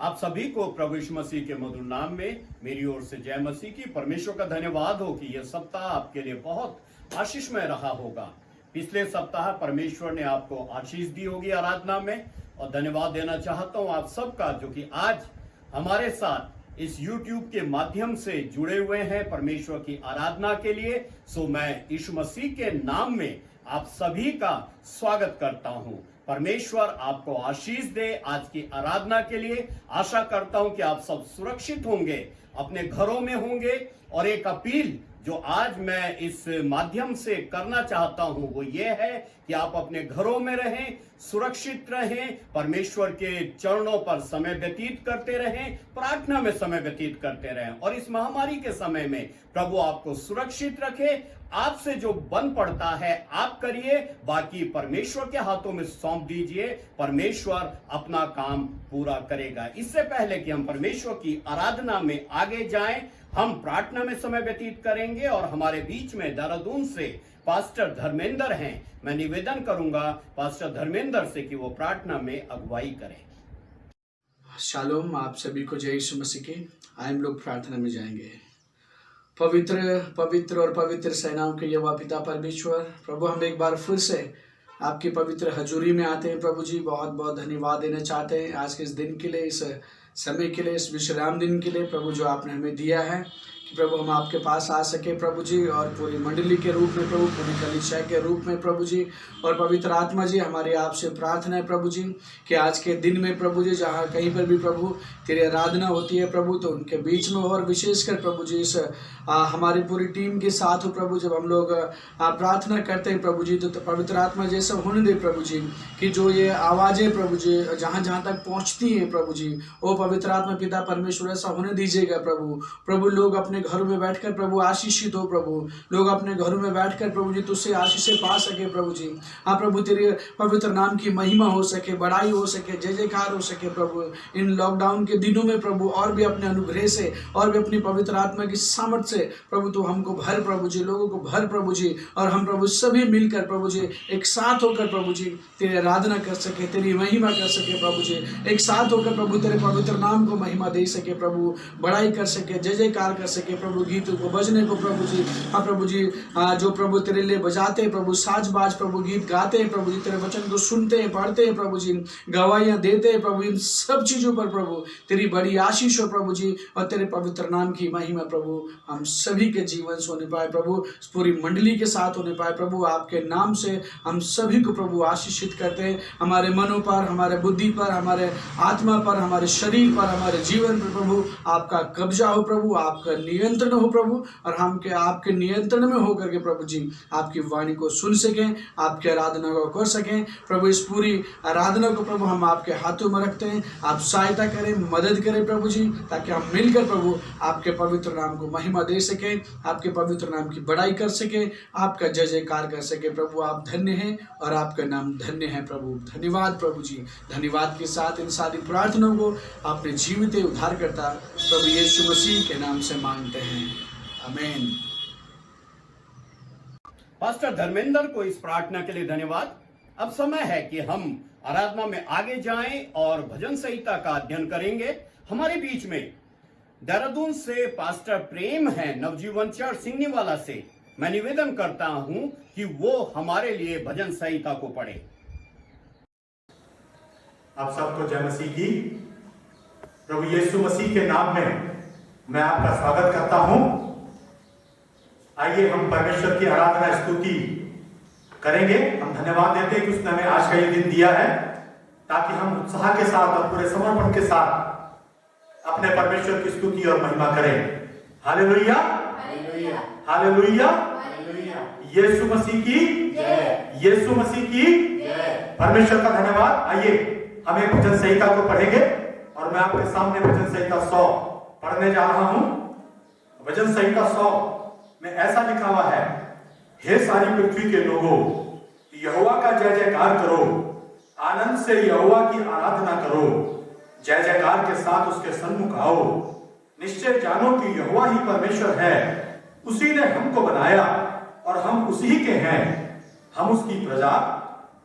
आप सभी को प्रभु यीशु मसीह के मधुर नाम में मेरी ओर से जय मसीह की। परमेश्वर का धन्यवाद हो कि यह सप्ताह आपके लिए बहुत आशीषमय रहा होगा। पिछले सप्ताह परमेश्वर ने आपको आशीष दी होगी आराधना में, और धन्यवाद देना चाहता हूं आप सबका जो कि आज हमारे साथ इस YouTube के माध्यम से जुड़े हुए हैं परमेश्वर की आराधना के लिए। सो मैं यीशु मसीह के नाम में आप सभी का स्वागत करता हूं। परमेश्वर आपको आशीष दे आज की आराधना के लिए। आशा करता हूं कि आप सब सुरक्षित होंगे, अपने घरों में होंगे। और एक अपील जो आज मैं इस माध्यम से करना चाहता हूं वो ये है कि आप अपने घरों में रहें, सुरक्षित रहें, परमेश्वर के चरणों पर समय व्यतीत करते रहें, प्रार्थना में समय व्यतीत करते रहें। और इस महामारी के समय में प्रभु आपको सुरक्षित रखे। आपसे जो बन पड़ता है आप करिए, बाकी परमेश्वर के हाथों में सौंप दीजिए। परमेश्वर अपना काम पूरा करेगा। इससे पहले कि हम परमेश्वर की आराधना में आगे जाएं, हम प्रार्थना में समय व्यतीत करेंगे। और हमारे बीच में देहरादून से पास्टर धर्मेंद्र हैं। मैं निवेदन करूंगा पास्टर धर्मेंद्र से कि वो प्रार्थना में अगुवाई करें। शालोम, आप सभी को जय यीशु मसीह की। हम लोग प्रार्थना में जाएंगे। पवित्र और पवित्र सेनाओं के यहोवा पिता परमेश्वर, प्रभु हम एक बार फिर से आपकी पवित्र हजूरी में आते हैं। प्रभु जी बहुत बहुत धन्यवाद देना चाहते हैं आज के इस दिन के लिए, इस समय के लिए, इस विश्राम दिन के लिए प्रभु जो आपने हमें दिया है कि प्रभु हम आपके पास आ सके प्रभु जी, और पूरी मंडली के रूप में प्रभु, पूरी कलीसिया के रूप में प्रभु जी। और पवित्र आत्मा जी हमारी आपसे प्रार्थना है प्रभु जी कि आज के दिन में प्रभु जी जहाँ कहीं पर भी प्रभु तेरी आराधना होती है प्रभु, तो उनके बीच में और विशेषकर प्रभु जी इस हमारी पूरी टीम के साथ हो प्रभु, जब हम लोग प्रार्थना करते हैं प्रभु जी, तो पवित्र आत्मा जैसा होने दे प्रभु जी कि जो ये आवाज़ें प्रभु जी जहाँ जहाँ तक पहुँचती हैं प्रभु जी, वो पवित्र आत्मा पिता परमेश्वर ऐसा होने दीजिएगा प्रभु। लोग अपने घरों में बैठकर प्रभु आशीषित हो प्रभु, लोग अपने घरों में बैठकर प्रभु जी तुझसे आशीषें पा सके प्रभु जी। हाँ प्रभु, तेरे पवित्र नाम की महिमा हो सके, बड़ाई हो सके, जय जयकार हो सके प्रभु इन लॉकडाउन के दिनों में प्रभु। और भी अपने अनुग्रह से और भी अपनी पवित्र आत्मा की सामर्थ से प्रभु तू हमको भर प्रभु जी, लोगों को भर प्रभु जी। और हम प्रभु सभी मिलकर प्रभु जी एक साथ होकर प्रभु जी तेरी आराधना कर सके, तेरी महिमा कर सके प्रभु जी। एक साथ होकर प्रभु तेरे पवित्र नाम को महिमा दे सके प्रभु, बड़ाई कर सके, जय जयकार कर सके प्रभु। गीतों को बजने को प्रभु जी, हाँ प्रभु जी जो प्रभु तेरे लिए बजाते हैं प्रभु, साज बाज प्रभु, गीत गाते हैं प्रभु जी, तेरे वचन को सुनते हैं, पढ़ते हैं प्रभु जी, गवाहियाँ देते हैं प्रभु, इन सब चीज़ों पर प्रभु तेरी बड़ी आशीष हो प्रभु जी। और तेरे पवित्र नाम की महिमा प्रभु हम सभी के जीवन से होने पाए प्रभु, पूरी मंडली के साथ होने पाए प्रभु। आपके नाम से हम सभी को प्रभु आशीषित करते हैं। हमारे मनों पर, हमारे बुद्धि पर, हमारे आत्मा पर, हमारे शरीर पर, हमारे जीवन पर प्रभु आपका कब्जा हो प्रभु, आपका नियंत्रण हो प्रभु। और हम के आपके नियंत्रण में होकर के प्रभु जी आपकी वाणी को सुन सकें, आपकी आराधना को कर सकें प्रभु। इस पूरी आराधना को प्रभु हम आपके हाथों में रखते हैं। आप सहायता करें, मदद करें प्रभु जी, ताकि हम मिलकर प्रभु आपके पवित्र नाम को महिमा दे सकें, आपके पवित्र नाम की बड़ाई कर सकें, आपका जय जयकार कर सके प्रभु। आप धन्य हैं और आपका नाम धन्य है प्रभु। धन्यवाद प्रभु जी। धन्यवाद के साथ इन सारी प्रार्थनाओं को आपने जीवित उद्धार करता प्रभु यीशु मसीह के नाम से मांगते हैं, आमीन। पास्टर धर्मेंद्र को इस प्रार्थना के लिए धन्यवाद। अब समय है कि हम आराधना में आगे जाएं और भजन संहिता का अध्ययन करेंगे। हमारे बीच में देहरादून से पास्टर प्रेम है, नवजीवन चर्च सिंगनीवाला से। मैं निवेदन करता हूं कि वो हमारे लिए भजन संहिता को पढ़े। आप सबको जय मसीह की। प्रभु यीशु मसीह के नाम में मैं आपका स्वागत करता हूं। आइए हम परमेश्वर की आराधना स्तुति करेंगे। हम धन्यवाद देते हैं कि उसने हमें आज का ये दिन दिया है, ताकि हम उत्साह के साथ और पूरे समर्पण के साथ अपने परमेश्वर की स्तुति और महिमा करें। Hallelujah, hallelujah, hallelujah. Yeshu Masih की जय, यीशु मसीह की जय। परमेश्वर का धन्यवाद। आइए हम एक भजन संहिता को पढ़ेंगे और मैं आपके सामने भजन संहिता 100 पढ़ने जा रहा हूं। भजन संहिता 100 में ऐसा लिखा हुआ है, हे सारी पृथ्वी के लोगों, यहोवा का जय जयकार करो, आनंद से यहोवा की आराधना करो, जय जयकार के साथ उसके सन्मुख आओ। निश्चय जानो कि यहोवा ही परमेश्वर है, उसी ने हमको बनाया और हम उसी के हैं। हम उसकी प्रजा,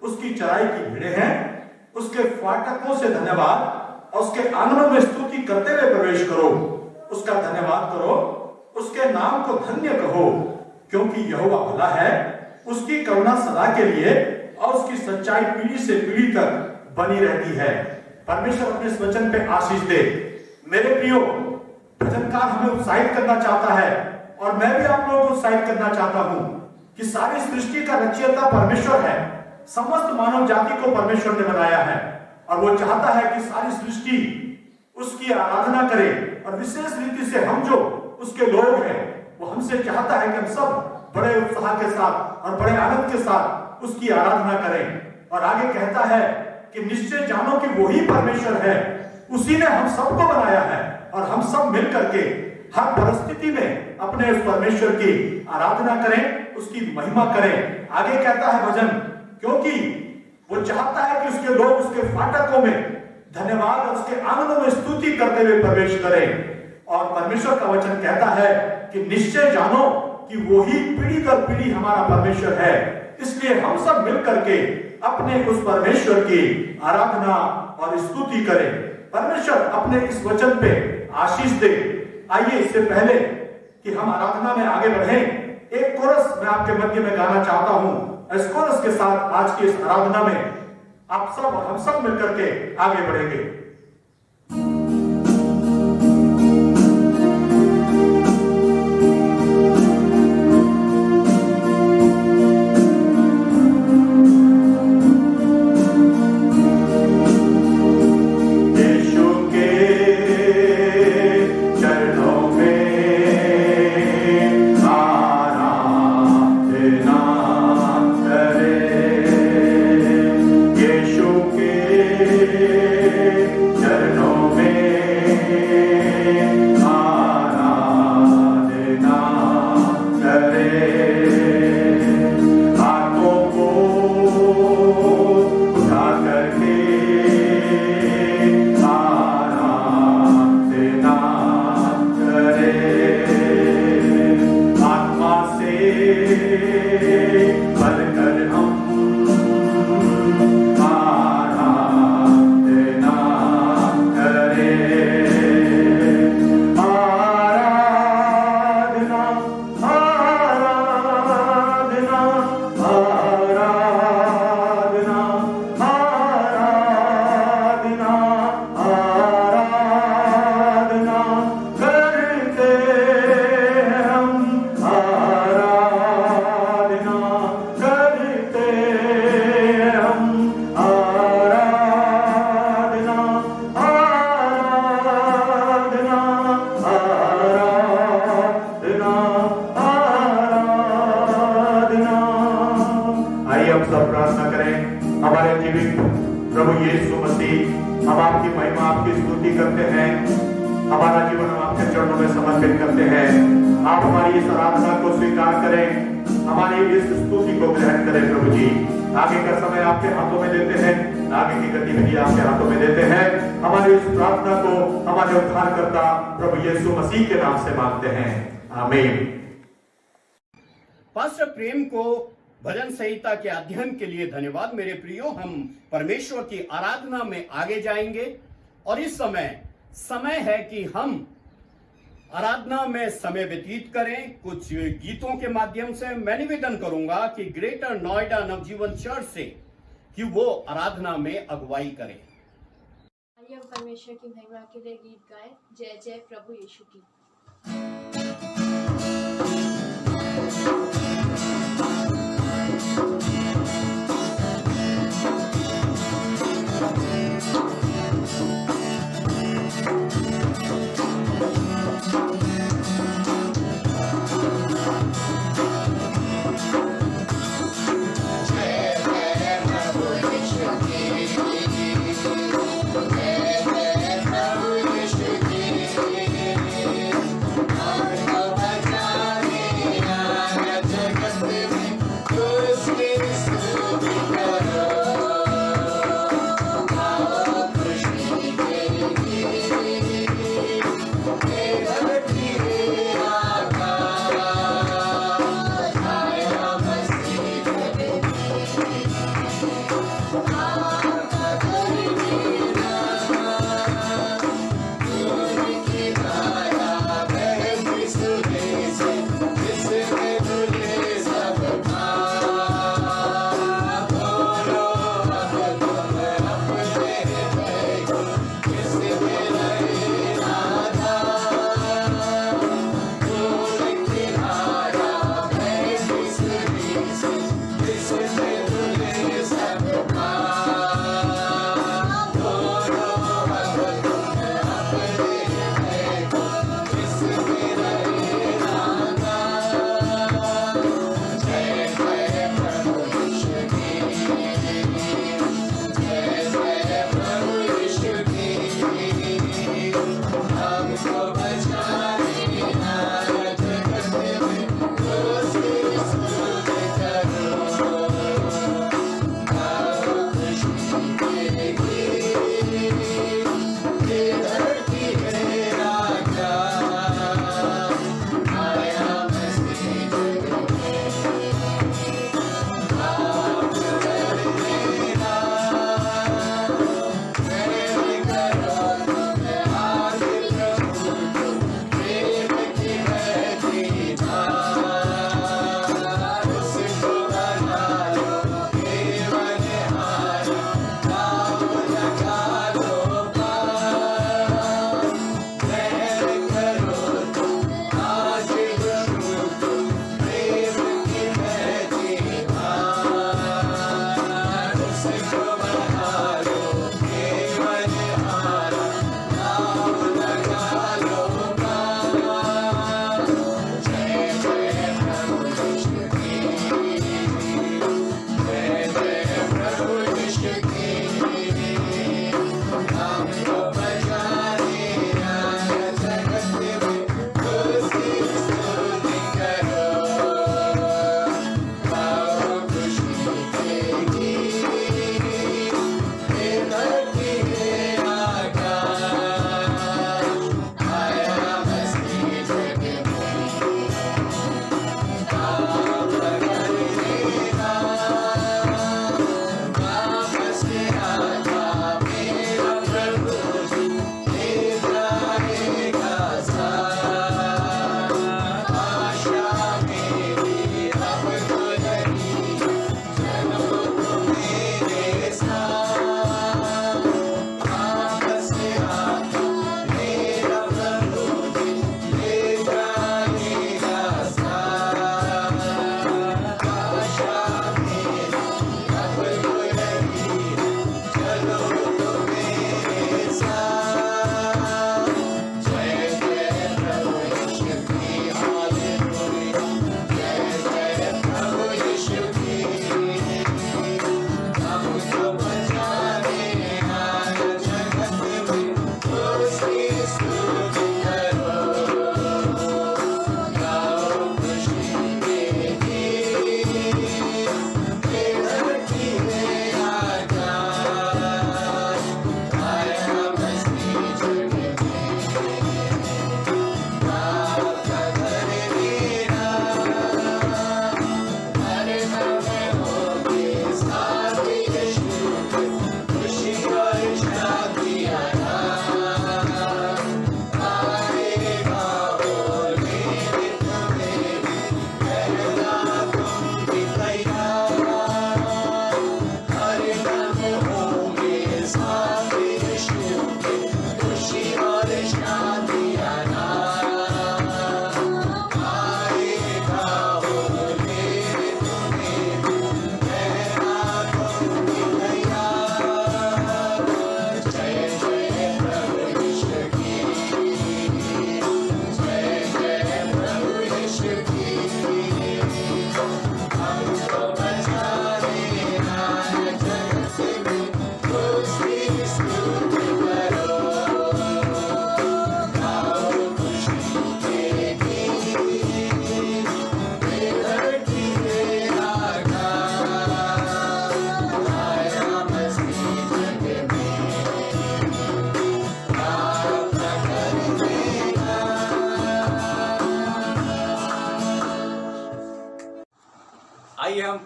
उसकी चराई की भेड़ें हैं। उसके फाटकों से धन्यवाद और उसके आंगनों में स्तुति करते हुए प्रवेश करो, उसका धन्यवाद करो, उसके नाम को धन्य कहो, क्योंकि यहोवा भला है, उसकी करुणा सदा के लिए और उसकी सच्चाई पीढ़ी से पीढ़ी तक बनी रहती है। परमेश्वर अपने इस वचन पे आशीष दे। मेरे प्रियो, भजनकार हमें उत्साहित करना चाहता है और मैं भी आप लोगों को उत्साहित करना चाहता हूं कि सारी सृष्टि का रचयिता परमेश्वर है। समस्त मानव जाति को परमेश्वर ने बनाया है और वो चाहता है कि सारी सृष्टि उसकी आराधना करे, और विशेष रीति से हम जो उसके लोग हैं, वो हमसे चाहता है कि हम सब बड़े उत्साह के साथ और बड़े आनंद के साथ उसकी आराधना करें। और आगे कहता है कि निश्चय जानो कि वही परमेश्वर है, उसी ने हम सबको बनाया है और हम सब मिल करके हर परिस्थिति में अपने उस परमेश्वर की आराधना करें, उसकी महिमा करें। आगे कहता है भजन, क्योंकि वो चाहता है कि उसके लोग उसके फाटकों में धन्यवाद और उसके आंगनों में स्तुति करते हुए प्रवेश करें। और परमेश्वर का वचन कहता है कि निश्चय जानो कि वही पीढ़ी दर पीढ़ी हमारा परमेश्वर है, इसलिए हम सब मिल करके अपने उस परमेश्वर की आराधना और स्तुति करें। परमेश्वर अपने इस वचन पे आशीष दे। आइए, इससे पहले कि हम आराधना में आगे बढ़ें, एक कोरस मैं आपके मध्य में गाना चाहता हूं। इस कोरस के साथ आज की इस आराधना में आप सब और हम सब मिलकर के आगे बढ़ेंगे। पास्टर प्रेम को भजन संहिता के अध्ययन के लिए धन्यवाद। मेरे प्रियो, हम परमेश्वर की आराधना में आगे जाएंगे और इस समय है कि हम आराधना में समय व्यतीत करें। कुछ गीतों के माध्यम से मैं निवेदन करूंगा कि ग्रेटर नोएडा नवजीवन चर्च से कि वो आराधना में अगुवाई करें। आइए हम परमेश्वर की महिमा के लिए गीत गाएं। जय जय प्रभु यीशु की। Jai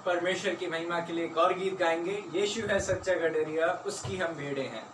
परमेश्वर की महिमा के लिए एक और गीत गाएंगे। यीशु है सच्चा गडरिया, उसकी हम भेड़े हैं।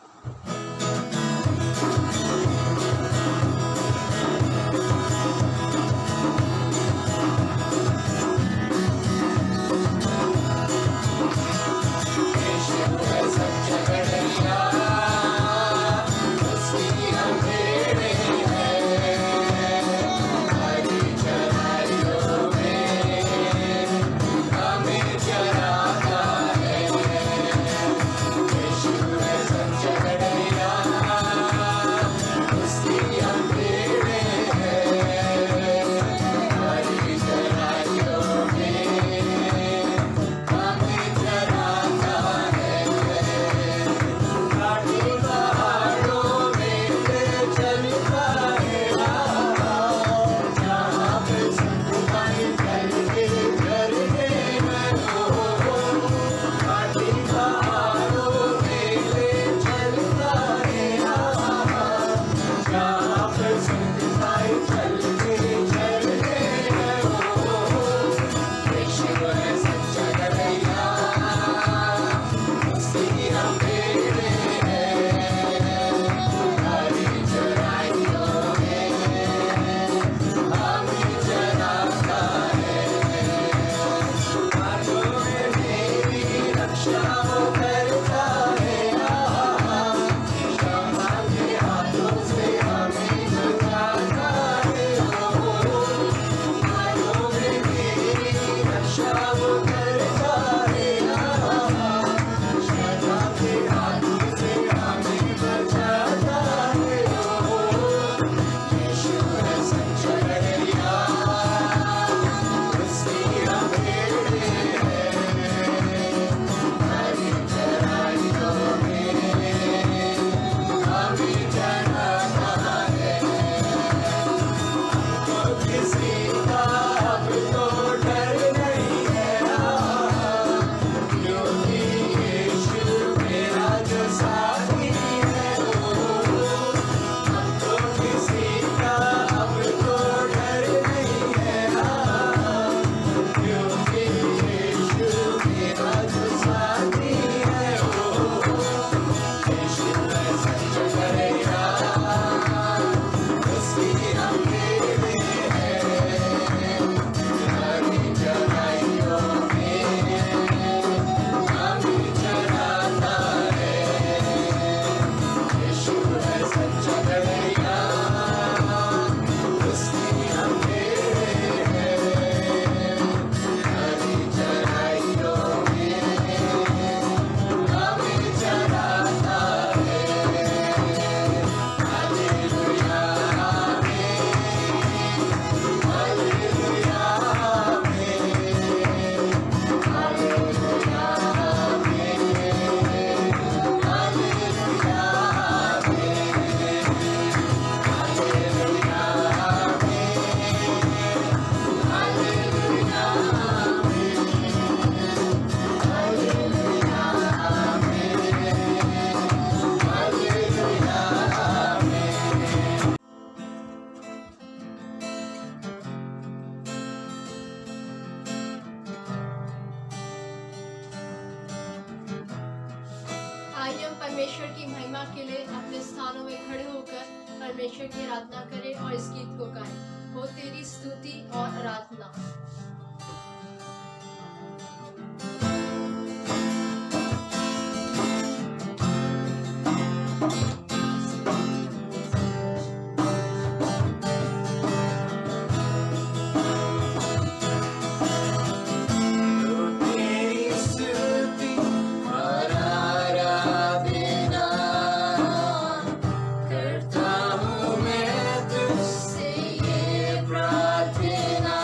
आइए हम परमेश्वर की महिमा के लिए अपने स्थानों में खड़े होकर परमेश्वर की आराधना करें और इस गीत को गाएं। हो तेरी स्तुति और आराधना। करता हूँ मैं तुझसे ये प्रार्थना।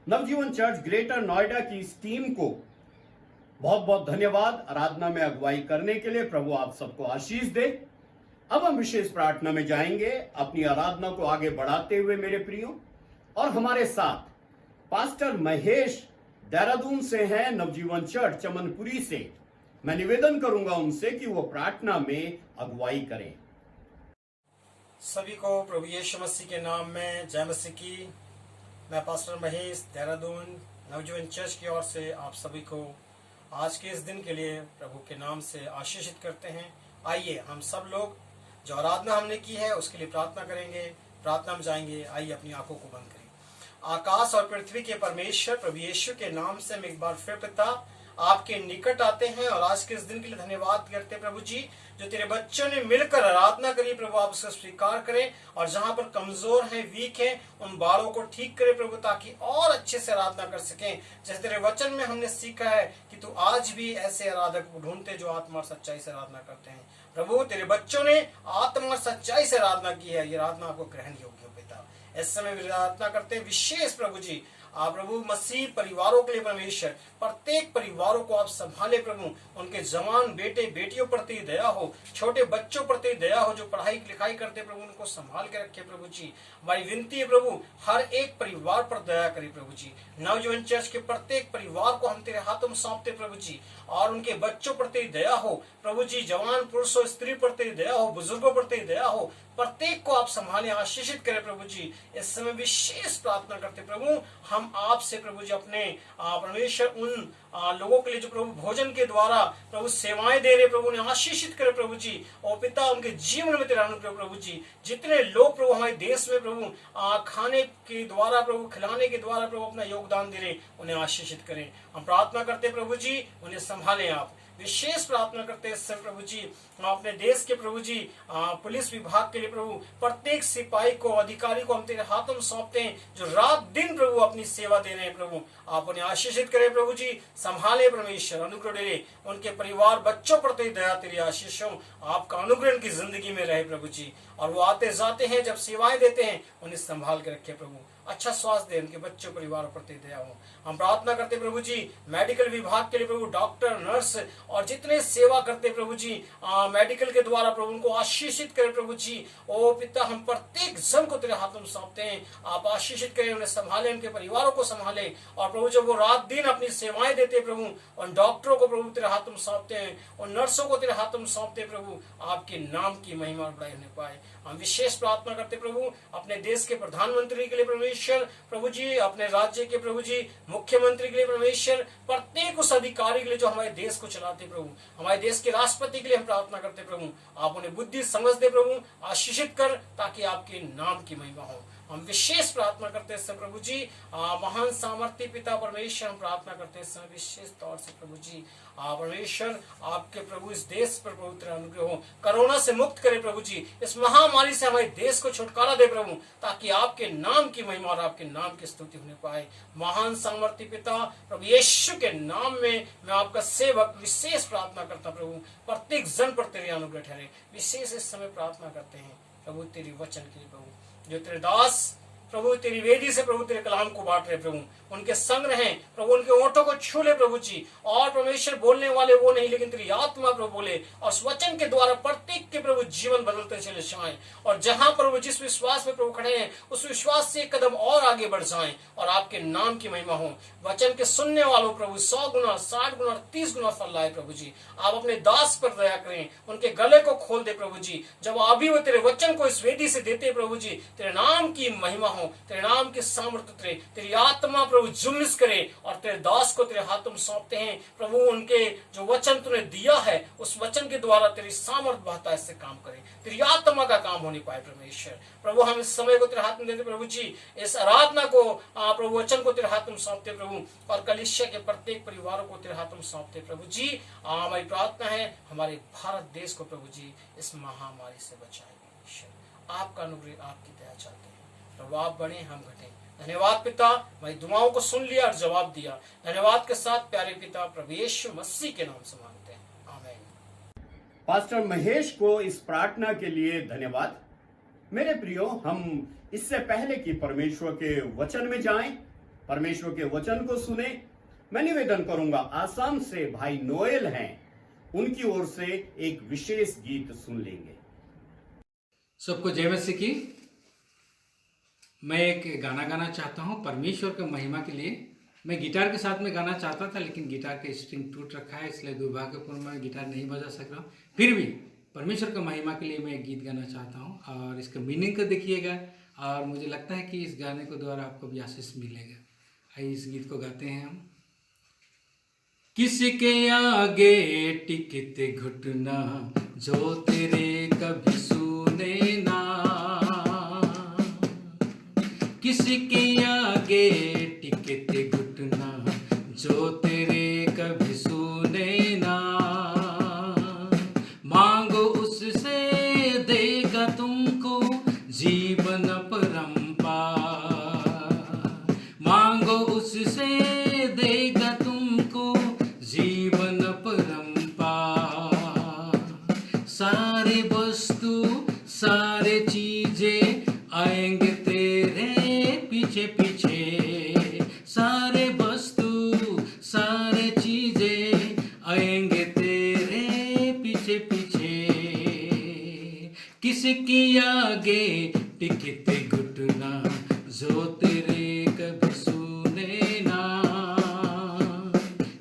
नवजीवन चर्च ग्रेटर नोएडा की इस टीम को बहुत बहुत धन्यवाद आराधना में अगुवाई करने के लिए। प्रभु आप सबको आशीष दे। अब हम विशेष प्रार्थना में जाएंगे अपनी आराधना को आगे बढ़ाते हुए मेरे प्रियो, और हमारे साथ पास्टर महेश देहरादून से हैं, नवजीवन चर्च चमनपुरी से। मैं निवेदन करूंगा उनसे कि वो प्रार्थना में अगुवाई करें। सभी को प्रभु यीशु मसीह के नाम में जय मसीह की। मैं पास्टर महेश देहरादून नवजीवन चर्च की ओर से आप सभी को आज के इस दिन के लिए प्रभु के नाम से आशीषित करते हैं। आइए हम सब लोग जो आराधना हमने की है उसके लिए प्रार्थना करेंगे। प्रार्थना में जाएंगे। आइए अपनी आंखों को बंद करें। आकाश और पृथ्वी के परमेश्वर प्रभु यीशु के नाम से हम एक बार फिर पिता आपके निकट आते हैं और आज के इस दिन के लिए धन्यवाद करते हैं प्रभु जी, जो तेरे बच्चों ने मिलकर आराधना करी प्रभु, आप उसको स्वीकार करें और जहां पर कमजोर हैं, वीक हैं, उन बालों को ठीक करें प्रभु, ताकि और अच्छे से आराधना कर सकें। जैसे तेरे वचन में हमने सीखा है कि तू आज भी ऐसे आराधक को ढूंढते जो आत्मा और सच्चाई से आराधना करते हैं। प्रभु तेरे बच्चों ने आत्मा और सच्चाई से आराधना की है, ये आराधना आपको ग्रहण योग्य हो पिता। इस समय प्रार्थना करते हैं विशेष प्रभु जी आप प्रभु मसीह परिवारों के लिए परमेश्वर प्रत्येक परिवारों को आप संभाले प्रभु, उनके जवान बेटे बेटियों प्रति दया हो, छोटे बच्चों प्रति दया हो जो पढ़ाई लिखाई करते प्रभु, उनको संभाल के रखे प्रभु जी। हमारी विनती है प्रभु हर एक परिवार पर दया करे प्रभु जी। नवजीवन चर्च के प्रत्येक परिवार को हम तेरे हाथों में सौंपते प्रभु जी, और उनके बच्चों प्रति दया हो प्रभु जी, जवान पुरुषों स्त्री प्रति दया हो, बुजुर्गों प्रति दया हो, प्रत्येक को आप संभाले आशीषित करें प्रभु जी। इस समय विशेष प्रार्थना करते प्रभु हम आपसे प्रभु जी अपने परमेश्वर उन लोगों के लिए जो प्रभु भोजन के द्वारा प्रभु सेवाएं दे रहे प्रभु, उन्हें आशीषित करे प्रभु जी। और पिता उनके जीवन में तेरा अनुग्रह प्रभु जी। जितने लोग प्रभु हमारे देश में प्रभु खाने के द्वारा प्रभु खिलाने के द्वारा प्रभु अपना योगदान दे रहे, उन्हें आशीषित करें। हम प्रार्थना करते प्रभु जी उन्हें संभालें आप। विशेष प्रार्थना करते हैं सर प्रभु जी अपने देश के प्रभु जी पुलिस विभाग के लिए प्रभु, प्रत्येक सिपाही को अधिकारी को हम तेरे हाथों में सौंपते हैं जो रात दिन प्रभु अपनी सेवा दे रहे हैं प्रभु, आप उन्हें आशीषित करें प्रभु जी। संभाले परमेश्वर, अनुग्रह दे, उनके परिवार बच्चों पर तेरी दया तेरी आशीषों आपका अनुग्रह उनकी जिंदगी में रहे प्रभु जी। और वो आते जाते हैं जब सेवाएं देते हैं उन्हें संभाल के रखे प्रभु, अच्छा स्वास्थ्य दे, उनके बच्चों परिवार प्रति दया हो। हम प्रार्थना करते प्रभु जी मेडिकल विभाग के लिए प्रभु, डॉक्टर नर्स और जितने सेवा करते प्रभु जी मेडिकल के द्वारा प्रभु, उनको आशीषित करें प्रभु जी। ओ पिता हम प्रत्येक जन को तेरे हाथों में सौंपते हैं, आप आशीषित करें, उन्हें संभाले, उनके परिवारों को संभाले। और प्रभु जब वो रात दिन अपनी सेवाएं देते प्रभु, उन डॉक्टरों को प्रभु तेरे हाथों में सौंपते हैं, उन नर्सों को तेरे हाथों में सौंपते प्रभु, आपके नाम की महिमा बढ़ाई होने पाए। हम विशेष प्रार्थना करते प्रभु अपने देश के प्रधानमंत्री के लिए परमेश्वर प्रभु जी, अपने राज्य के प्रभु जी मुख्यमंत्री के लिए परमेश्वर, प्रत्येक उस अधिकारी के लिए जो हमारे देश को चलाते प्रभु, हमारे देश के राष्ट्रपति के लिए हम प्रार्थना करते प्रभु, आप उन्हें बुद्धि समझ दे प्रभु, आशीषित कर ताकि आपके नाम की महिमा हो। हम विशेष प्रार्थना करते हैं प्रभु जी महान सामर्थ्य पिता परमेश्वर, हम प्रार्थना करते हैं विशेष तौर से प्रभु जी परमेश्वर आपके प्रभु इस देश पर प्रभु तेरा अनुग्रह हो, कोरोना से मुक्त करे प्रभु जी, इस महामारी से हमारे देश को छुटकारा दे प्रभु, ताकि आपके नाम की महिमा और आपके नाम की स्तुति होने पाए। महान सामर्थ्य पिता प्रभु यीशु के नाम में मैं आपका सेवक विशेष प्रार्थना करता प्रभु, प्रत्येक जन पर तेरे अनुग्रह ठहरे। विशेष इस समय प्रार्थना करते हैं प्रभु तेरी वचन के लिए प्रभु, जो तेरे दास प्रभु तेरी वेदी से प्रभु तेरे कलाम को बांट रहे प्रभु, उनके संग रहें प्रभु, उनके ओंठों को छू ले प्रभु जी। और परमेश्वर बोलने वाले वो नहीं लेकिन तेरी आत्मा प्रभु बोले, और उस वचन के द्वारा प्रत्येक के प्रभु जीवन बदलते चले जाएं, और जहां प्रभु जिस विश्वास में प्रभु खड़े हैं उस विश्वास से एक कदम और आगे बढ़ जाएं और आपके नाम की महिमा हो। वचन के सुनने वालों प्रभु 100 गुना 60 गुना 30 गुना फल लाए प्रभु जी। आप अपने दास पर दया करें, उनके गले को खोल दे प्रभु जी। जब अभी वो तेरे वचन को इस वेदी से देते प्रभु जी, तेरे नाम की महिमा हो, तेरे नाम की सामर्थ्य, तेरी आत्मा प्रभु जुम्मिस करे। और तेरे दास को तेरे हाथों में सौंपते हैं प्रभु, उनके जो वचन तूने दिया है उस वचन के द्वारा तेरी सामर्थ बहता है, इससे काम करे, तेरी आत्मा का काम होने पाए परमेश्वर। प्रभु हम इस समय को तेरे हाथ में देते प्रभु जी, इस आराधना को प्रभु वचन को तेरे हाथ में सौंपते प्रभु, और कलीसिया के प्रत्येक परिवारों को तेरे हाथों में सौंपते प्रभु जी। हमारी प्रार्थना है हमारे भारत देश को प्रभु जी इस महामारी से बचाए परमेश्वर। आपका अनुग्रह आपकी दया चाहते हैं प्रभु, आप बढ़े हम घटे। धन्यवाद पिता, हमारी दुआओं को सुन लिया और जवाब दिया। धन्यवाद के साथ प्यारे पिता प्रभु यीशु मसीह के नाम से मांगते हैं, आमीन। पास्टर महेश को इस प्रार्थना के लिए धन्यवाद। मेरे प्रियो, हम इससे पहले कि परमेश्वर के वचन में जाएं, परमेश्वर के वचन को सुने। मैं निवेदन करूंगा, आसाम से भाई नोएल हैं, उनकी ओर से एक विशेष गीत सुन लेंगे। सबको जय मसीह की। मैं एक गाना गाना चाहता हूँ परमेश्वर की महिमा के लिए। मैं गिटार के साथ में गाना चाहता था, लेकिन गिटार का स्ट्रिंग टूट रखा है, इसलिए दुर्भाग्यपूर्ण मैं गिटार नहीं बजा सक रहा हूँ। फिर भी परमेश्वर की महिमा के लिए मैं एक गीत गाना चाहता हूँ, और इसका मीनिंग को देखिएगा, और मुझे लगता है कि इस गाने को द्वारा आपको भी आशीष मिलेगा। आइए इस गीत को गाते हैं हम। किसके आगे टिकते घुटना जो तेरे कभी सुने ना, किसके आगे टिकते घुटना जो तेरे कभी सुने ना, मांगो उससे देगा तुमको जीवन परंपार, मांगो उससे देगा तुमको जीवन परंपार। सारे वस्तु सारे चीजें आएंगे तेरे पीछे पीछे, सारे वस्तु सारे चीजें आएंगे तेरे पीछे पीछे। किसकी आगे टिकते घुटना जो तेरे कभी सुने ना,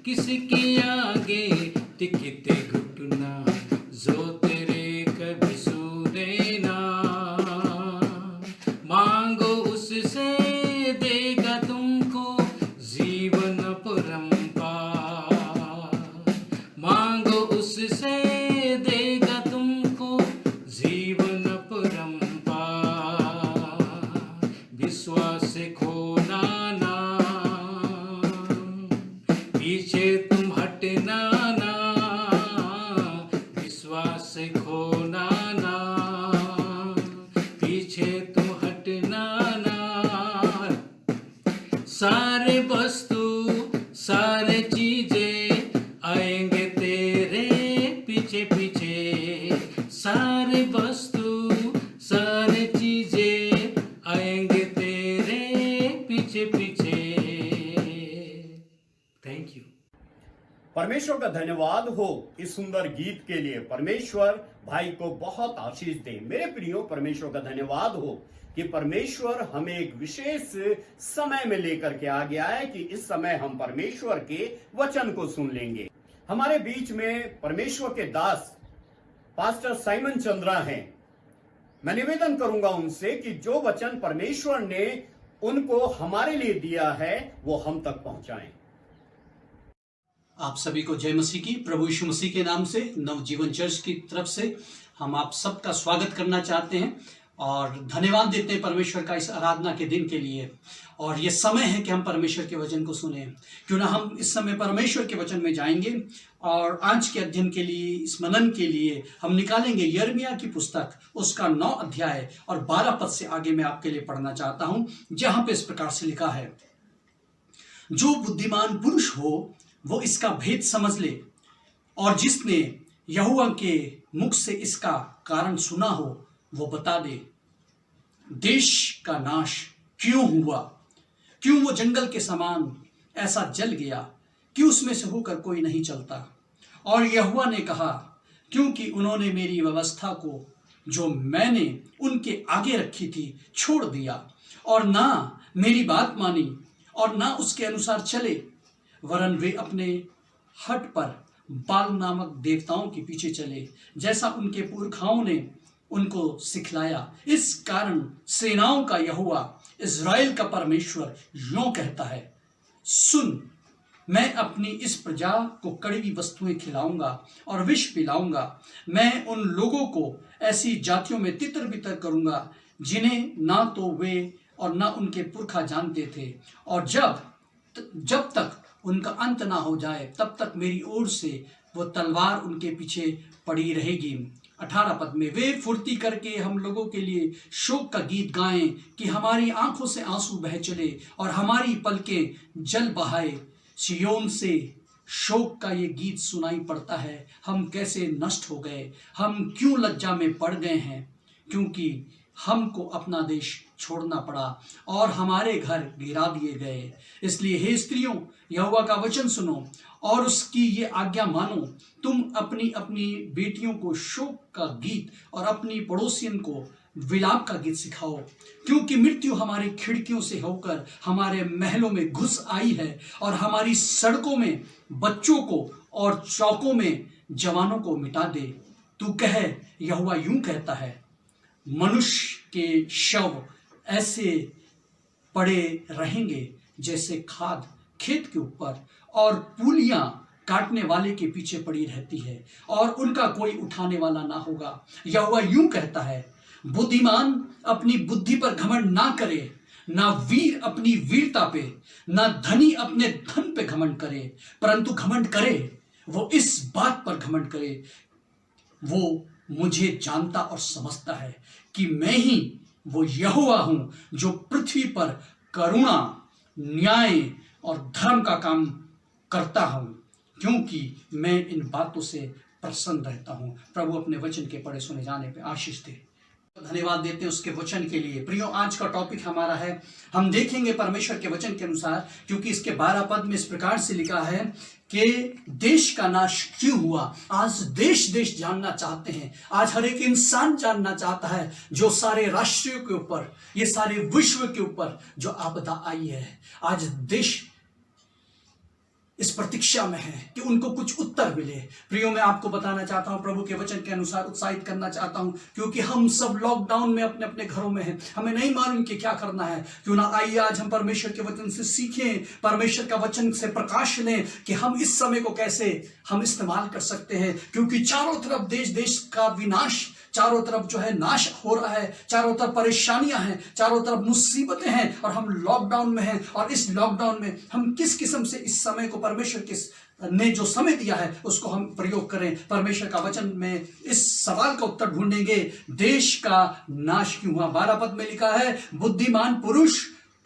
किसकी आगे टिकते घुटना जो तेरे कभी सुने ना, मांगो उससे देगा तुमको जीवन परंपार, मांगो उससे देगा तुमको जीवन परंपार। विश्वास से खोना ना, पीछे तुम हटना ना, विश्वास से खोना ना, पीछे तुम हटना ना। सारे वस्तु सारे चीजें आएंगे तेरे पीछे पीछे, सारे वस्तु सारे चीजें आएंगे तेरे पीछे पीछे। Thank you. परमेश्वर का धन्यवाद हो इस सुंदर गीत के लिए। परमेश्वर भाई को बहुत आशीष दे। मेरे प्रियो, परमेश्वर का धन्यवाद हो कि परमेश्वर हमें एक विशेष समय में लेकर के आ गया है कि इस समय हम परमेश्वर के वचन को सुन लेंगे। हमारे बीच में परमेश्वर के दास पास्टर साइमन चंद्रा हैं। मैं निवेदन करूंगा उनसे कि जो वचन परमेश्वर ने उनको हमारे लिए दिया है वो हम तक पहुंचाएं। आप सभी को जय मसीह की। प्रभु यीशु मसीह के नाम से नवजीवन चर्च की तरफ से हम आप सबका स्वागत करना चाहते हैं और धन्यवाद देते हैं परमेश्वर का इस आराधना के दिन के लिए। और ये समय है कि हम परमेश्वर के वचन को सुने। क्यों ना हम इस समय परमेश्वर के वचन में जाएंगे और आज के अध्ययन के लिए, इस मनन के लिए हम निकालेंगे यिर्मयाह की पुस्तक, उसका 9 अध्याय और 12 पद से आगे मैं आपके लिए पढ़ना चाहता हूं, जहां पे इस प्रकार से लिखा है, जो बुद्धिमान पुरुष हो वो इसका भेद समझ ले, और जिसने यहोवा के मुख से इसका कारण सुना हो वो बता दे। देश का नाश क्यों हुआ? क्यों वो जंगल के समान ऐसा जल गया कि उसमें से होकर कोई नहीं चलता? और यहोवा ने कहा, क्योंकि उन्होंने मेरी व्यवस्था को जो मैंने उनके आगे रखी थी छोड़ दिया, और ना मेरी बात मानी और ना उसके अनुसार चले, वरन वे अपने हट पर बाल नामक देवताओं के पीछे चले, जैसा उनके पुरखाओं ने उनको सिखलाया। इस कारण सेनाओं का यहोवा, इज़राइल का परमेश्वर यूं कहता है, सुन, मैं अपनी इस प्रजा को कड़वी वस्तुएं खिलाऊंगा और विष पिलाऊंगा। मैं उन लोगों को ऐसी जातियों में तितर बितर करूंगा जिन्हें ना तो वे और ना उनके पुरखा जानते थे, और जब तक उनका अंत ना हो जाए तब तक मेरी ओर से वो तलवार उनके पीछे पड़ी रहेगी। 18 पद में, वे फुर्ती करके हम लोगों के लिए शोक का गीत गाएं कि हमारी आंखों से आंसू बह चले और हमारी पलकें जल बहाए। सियोन से शोक का ये गीत सुनाई पड़ता है, हम कैसे नष्ट हो गए, हम क्यों लज्जा में पड़ गए हैं, क्योंकि हमको अपना देश छोड़ना पड़ा और हमारे घर गिरा दिए गए। इसलिए हे स्त्रियों, यहोवा का वचन सुनो और उसकी ये आज्ञा मानो। तुम अपनी अपनी बेटियों को शोक का गीत और अपनी पड़ोसियन को विलाप का गीत सिखाओ, क्योंकि मृत्यु हमारी खिड़कियों से होकर हमारे महलों में घुस आई है और हमारी सड़कों में बच्चों को और चौकों में जवानों को मिटा दे। तू कह, यहोवा यूं कहता है, मनुष्य के शव ऐसे पड़े रहेंगे जैसे खाद खेत के ऊपर और पूलियां काटने वाले के पीछे पड़ी रहती है और उनका कोई उठाने वाला ना होगा। यहोवा यूं कहता है, बुद्धिमान अपनी बुद्धि पर घमंड ना करे, ना वीर अपनी वीरता पे, ना धनी अपने धन पे घमंड करे, परंतु घमंड करे वो इस बात पर घमंड करे, वो मुझे जानता और समझता है कि मैं ही वो यहोवा हूं जो पृथ्वी पर करुणा, न्याय और धर्म का काम करता हूं, क्योंकि मैं इन बातों से प्रसन्न रहता हूं। प्रभु अपने वचन के पढ़े सुने जाने पे आशीष दे। धन्यवाद देते हैं उसके वचन के लिए। प्रियो, आज का टॉपिक हमारा है, हम देखेंगे परमेश्वर के वचन के अनुसार, क्योंकि इसके 12 पद में इस प्रकार से लिखा है कि देश का नाश क्यों हुआ। आज देश देश जानना चाहते हैं, आज हर एक इंसान जानना चाहता है, जो सारे राष्ट्रों के ऊपर, ये सारे विश्व के ऊपर जो आपदा आई है, आज देश इस प्रतीक्षा में है कि उनको कुछ उत्तर मिले। प्रियो, मैं आपको बताना चाहता हूं, प्रभु के वचन के अनुसार उत्साहित करना चाहता हूं, क्योंकि हम सब लॉकडाउन में अपने अपने घरों में हैं, हमें नहीं मालूम कि क्या करना है। क्यों ना आइए आज हम परमेश्वर के वचन से सीखें, परमेश्वर का वचन से प्रकाश लें कि हम इस समय को कैसे हम इस्तेमाल कर सकते हैं, क्योंकि चारों तरफ देश देश का विनाश, चारों तरफ जो है नाश हो रहा है, चारों तरफ परेशानियां हैं, चारों तरफ मुसीबतें हैं और हम लॉकडाउन में हैं। और इस लॉकडाउन में हम किस किस्म से इस समय को परमेश्वर ने जो समय दिया है उसको हम प्रयोग करें। परमेश्वर का वचन में इस सवाल का उत्तर ढूंढेंगे, देश का नाश क्यों हुआ। 12 पद में लिखा है, बुद्धिमान पुरुष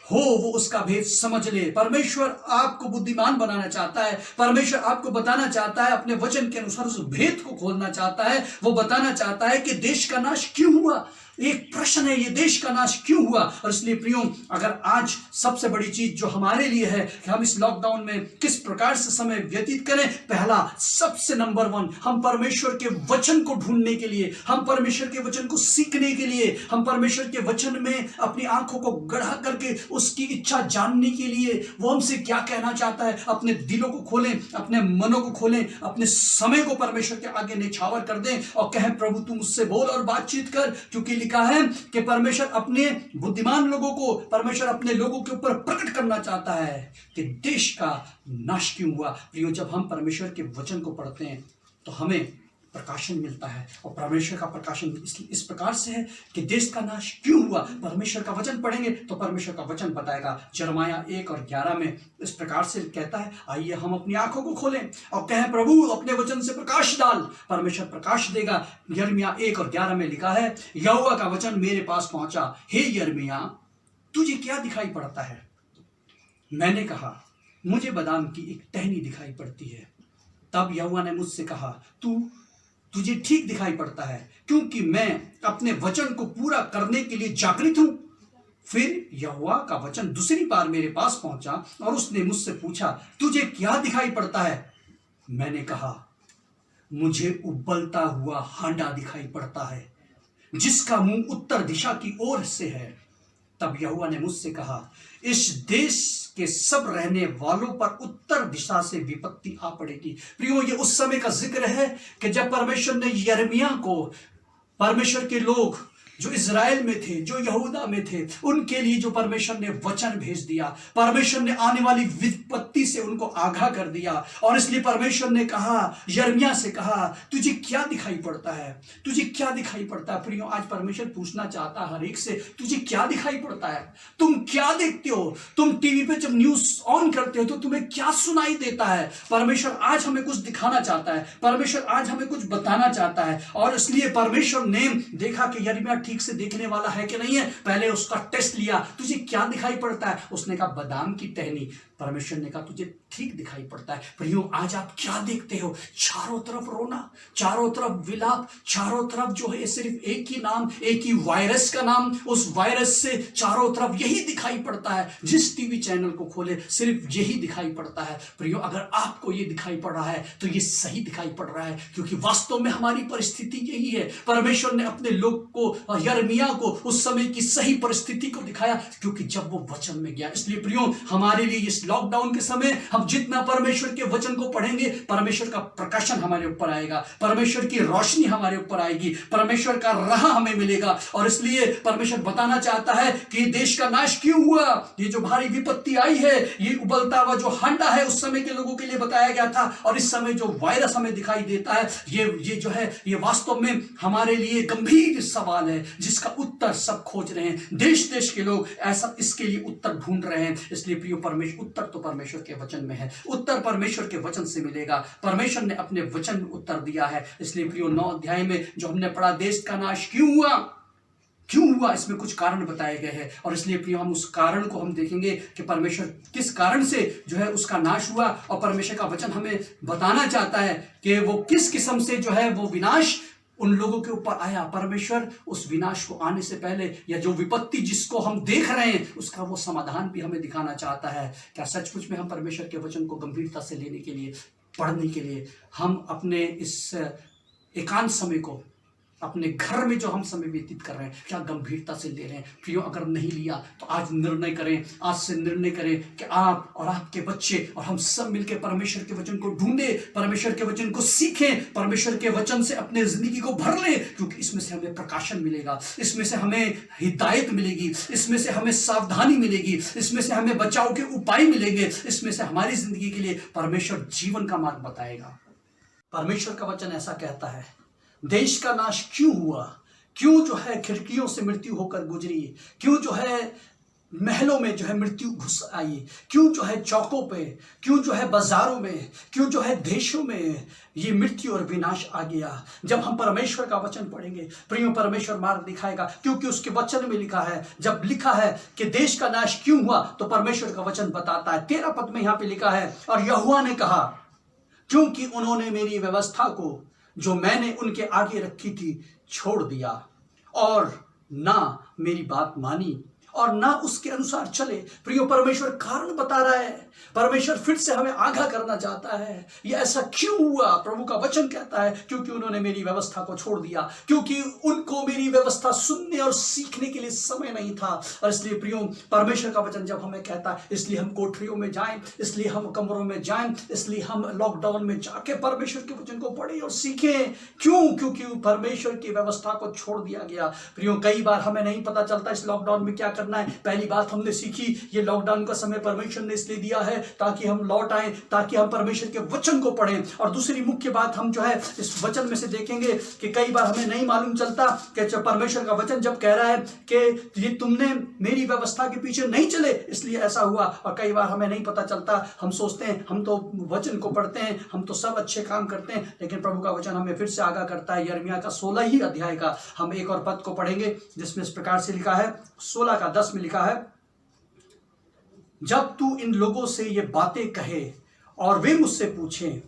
हो वो उसका भेद समझ ले। परमेश्वर आपको बुद्धिमान बनाना चाहता है, परमेश्वर आपको बताना चाहता है, अपने वचन के अनुसार उस भेद को खोलना चाहता है। वो बताना चाहता है कि देश का नाश क्यों हुआ। एक प्रश्न है, ये देश का नाश क्यों हुआ। और इसलिए प्रियो, अगर आज सबसे बड़ी चीज जो हमारे लिए है कि हम इस लॉकडाउन में किस प्रकार से समय व्यतीत करें, पहला सबसे नंबर 1, हम परमेश्वर के वचन को ढूंढने के लिए, हम परमेश्वर के वचन को सीखने के लिए, हम परमेश्वर के वचन में अपनी आंखों को गढ़ा करके उसकी इच्छा जानने के लिए, वो हमसे क्या कहना चाहता है, अपने दिलों को खोलें, अपने मनों को खोलें, अपने समय को परमेश्वर के आगे निछावर कर दें और कहें, प्रभु तू मुझसे बोल और बातचीत कर। क्योंकि लिखा है कि परमेश्वर अपने बुद्धिमान लोगों को, परमेश्वर अपने लोगों के ऊपर प्रकट करना चाहता है कि देश का नाश क्यों हुआ। प्रियो, जब हम परमेश्वर के वचन को पढ़ते हैं तो हमें प्रकाशन मिलता है, और परमेश्वर का प्रकाशन इस प्रकार से है कि देश का नाश क्यों हुआ। परमेश्वर का वचन पढ़ेंगे तो परमेश्वर का वचन बताएगा। यिर्मयाह 1 और 11 में इस प्रकार से कहता है, आइए हम अपनी आंखों को खोलें और कहें, प्रभु अपने वचन से प्रकाश डाल। परमेश्वर प्रकाश देगा। यिर्मयाह 1 और 11 में लिखा है, यहोवा का वचन मेरे पास पहुंचा, हे यिर्मयाह तुझे क्या दिखाई पड़ता है। मैंने कहा, मुझे बादाम की एक टहनी दिखाई पड़ती है। तब यहोवा ने मुझसे कहा, तुझे ठीक दिखाई पड़ता है, क्योंकि मैं अपने वचन को पूरा करने के लिए जागृत हूं। फिर यहोवा का वचन दूसरी बार मेरे पास पहुंचा और उसने मुझसे पूछा, तुझे क्या दिखाई पड़ता है। मैंने कहा, मुझे उबलता हुआ हांडा दिखाई पड़ता है, जिसका मुंह उत्तर दिशा की ओर से है। तब यहोवा ने मुझसे कहा, इस देश के सब रहने वालों पर उत्तर दिशा से विपत्ति आ पड़ेगी। प्रियो, ये उस समय का जिक्र है कि जब परमेश्वर ने यिर्मयाह को, परमेश्वर के लोग जो इज़राइल में थे, जो यहूदा में थे, उनके लिए जो परमेश्वर ने वचन भेज दिया, परमेश्वर ने आने वाली विपत्ति से उनको आगाह कर दिया। और इसलिए परमेश्वर ने कहा, यिर्मयाह से कहा, तुझे क्या दिखाई पड़ता है, तुझे क्या दिखाई पड़ता है। प्रियो, आज परमेश्वर पूछना चाहता है हर एक से, तुझे क्या दिखाई पड़ता है, तुम क्या देखते हो। तुम टीवी पे जब न्यूज ऑन करते हो तो तुम्हें क्या सुनाई देता है। परमेश्वर आज हमें कुछ दिखाना चाहता है, परमेश्वर आज हमें कुछ बताना चाहता है। और इसलिए परमेश्वर ने देखा कि यिर्मयाह ठीक से देखने वाला है कि नहीं है, पहले उसका टेस्ट लिया, तुझे क्या दिखाई पड़ता है। उसने कहा, बादाम की टहनी। परमेश्वर ने कहा तुझे ठीक दिखाई पड़ता है। प्रियो, आज आप क्या देखते हो? चारों तरफ रोना, चारों तरफ विलाप, चारों तरफ जो है सिर्फ एक ही नाम, एक ही वायरस का नाम, उस वायरस से चारों तरफ यही दिखाई पड़ता है। जिस टीवी चैनल को खोले सिर्फ यही दिखाई पड़ता है। प्रियो, अगर आपको ये दिखाई पड़ रहा है तो ये सही दिखाई पड़ रहा है, क्योंकि वास्तव में हमारी परिस्थिति यही है। परमेश्वर ने अपने लोग को, यिर्मयाह को, उस समय की सही परिस्थिति को दिखाया, क्योंकि जब वो वचन में गया। इसलिए प्रियो, हमारे लिए इस लॉकडाउन के समय हम जितना परमेश्वर के वचन को पढ़ेंगे, परमेश्वर का प्रकाशन हमारे ऊपर आएगा, परमेश्वर की रोशनी हमारे ऊपर आएगी, परमेश्वर का राह हमें मिलेगा। और इसलिए परमेश्वर बताना चाहता है कि देश का नाश क्यों हुआ, ये जो भारी विपत्ति आई है, ये उबलता हुआ जो हांडा है उस समय के लोगों के लिए बताया गया था, और इस समय जो वायरस हमें दिखाई देता है, ये जो है ये वास्तव में हमारे लिए गंभीर सवाल है, जिसका उत्तर सब खोज रहे हैं। देश देश के लोग ऐसा इसके लिए उत्तर ढूंढ रहे हैं। इसलिए प्रियो, परमेश्वर उत्तर तो परमेश्वर के वचन में है, उत्तर परमेश्वर के वचन से मिलेगा। परमेश्वर ने अपने वचन में उत्तर दिया है। इसलिए प्रियो, 9 अध्याय में जो हमने पढ़ा, देश का नाश क्यों हुआ, इसमें कुछ कारण बताए गए हैं। और इसलिए प्रियो, हम उस कारण को हम देखेंगे कि परमेश्वर किस कारण से जो है उसका नाश हुआ, और परमेश्वर का वचन हमें बताना चाहता है कि वो किस किस्म से जो है वो विनाश उन लोगों के ऊपर आया। परमेश्वर उस विनाश को आने से पहले, या जो विपत्ति जिसको हम देख रहे हैं, उसका वो समाधान भी हमें दिखाना चाहता है। क्या सचमुच में हम परमेश्वर के वचन को गंभीरता से लेने के लिए, पढ़ने के लिए, हम अपने इस एकांत समय को, अपने घर में जो हम समय व्यतीत कर रहे हैं, क्या गंभीरता से ले रहे हैं? प्रियो, अगर नहीं लिया तो आज निर्णय करें, आज से निर्णय करें कि आप और आपके बच्चे और हम सब मिलकर परमेश्वर के वचन को ढूंढें, परमेश्वर के वचन को सीखें, परमेश्वर के वचन से अपने जिंदगी को भर लें, क्योंकि इसमें से हमें प्रकाशन मिलेगा, इसमें से हमें हिदायत मिलेगी, इसमें से हमें सावधानी मिलेगी, इसमें से हमें बचाव के उपाय मिलेंगे, इसमें से हमारी जिंदगी के लिए परमेश्वर जीवन का मार्ग बताएगा। परमेश्वर का वचन ऐसा कहता है, देश का नाश क्यों हुआ, क्यों जो है खिड़कियों से मृत्यु होकर गुजरी, क्यों जो है महलों में जो है मृत्यु घुस आई, क्यों जो है चौकों पे, क्यों जो है बाजारों में, क्यों जो है देशों में ये मृत्यु और विनाश आ गया। जब हम परमेश्वर का वचन पढ़ेंगे प्रियो, परमेश्वर मार्ग दिखाएगा, क्योंकि उसके वचन में लिखा है, जब लिखा है कि देश का नाश क्यों हुआ, तो परमेश्वर का वचन बताता है। 13 पद में यहाँ पे लिखा है, और यहोवा ने कहा, क्योंकि उन्होंने मेरी व्यवस्था को जो मैंने उनके आगे रखी थी छोड़ दिया, और ना मेरी बात मानी, और ना उसके अनुसार चले। प्रियो, परमेश्वर कारण बता रहा है, परमेश्वर फिर से हमें आगाह करना चाहता है, ये ऐसा क्यों हुआ। प्रभु का वचन कहता है, क्योंकि उन्होंने मेरी व्यवस्था को छोड़ दिया, क्योंकि उनको मेरी व्यवस्था सुनने और सीखने के लिए समय नहीं था। और इसलिए प्रियो, परमेश्वर का वचन जब हमें कहता है, इसलिए हम कोठरियों में जाएं, इसलिए हम कमरों में जाएं, इसलिए हम लॉकडाउन में जाके परमेश्वर के वचन को पढ़ें और सीखें। क्यों? क्योंकि परमेश्वर की व्यवस्था को छोड़ दिया गया। प्रियो, कई बार हमें नहीं पता चलता इस लॉकडाउन में क्या करना है। पहली बात हमने सीखी, ये लॉकडाउन का समय परमेश्वर ने इसलिए दिया है ताकि हम लौट आए, ताकि हम परमेश्वर के वचन को पढ़ें। और दूसरी मुख्य बात हम जो है इस वचन में से देखेंगे कि कई बार हमें नहीं मालूम चलता कि परमेश्वर का वचन जब कह रहा है कि ये तुमने मेरी व्यवस्था के पीछे नहीं चले इसलिए ऐसा हुआ, और कई बार हमें नहीं पता चलता, हम सोचते हैं हम तो वचन को पढ़ते हैं, हम तो सब अच्छे काम करते हैं, लेकिन प्रभु का वचन हमें फिर से आगाह करता है। यिर्मयाह का 16 ही अध्याय का हम एक और पद को पढ़ेंगे, जिसमें इस प्रकार से लिखा है, 16 का 10 में लिखा है, जब तू इन लोगों से ये बातें कहे और वे मुझसे पूछें,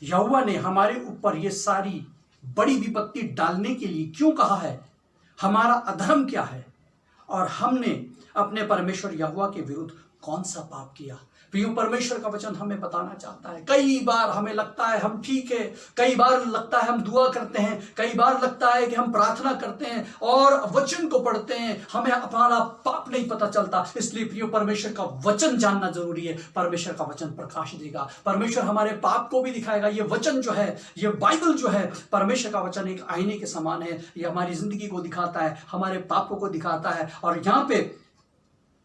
यहोवा ने हमारे ऊपर ये सारी बड़ी विपत्ति डालने के लिए क्यों कहा है, हमारा अधर्म क्या है, और हमने अपने परमेश्वर यहोवा के विरुद्ध कौन सा पाप किया। प्रियो, परमेश्वर का वचन हमें बताना चाहता है। कई बार हमें लगता है हम ठीक है, कई बार लगता है हम दुआ करते हैं, कई बार लगता है कि हम प्रार्थना करते हैं और वचन को पढ़ते हैं, हमें हमारा पाप नहीं पता चलता। इसलिए प्रियो, परमेश्वर का वचन जानना जरूरी है। परमेश्वर का वचन प्रकाश देगा, परमेश्वर हमारे पाप को भी दिखाएगा। ये वचन जो है, ये बाइबल जो है, परमेश्वर का वचन एक आईने के समान है। ये हमारी जिंदगी को दिखाता है, हमारे पापों को दिखाता है। और यहाँ पे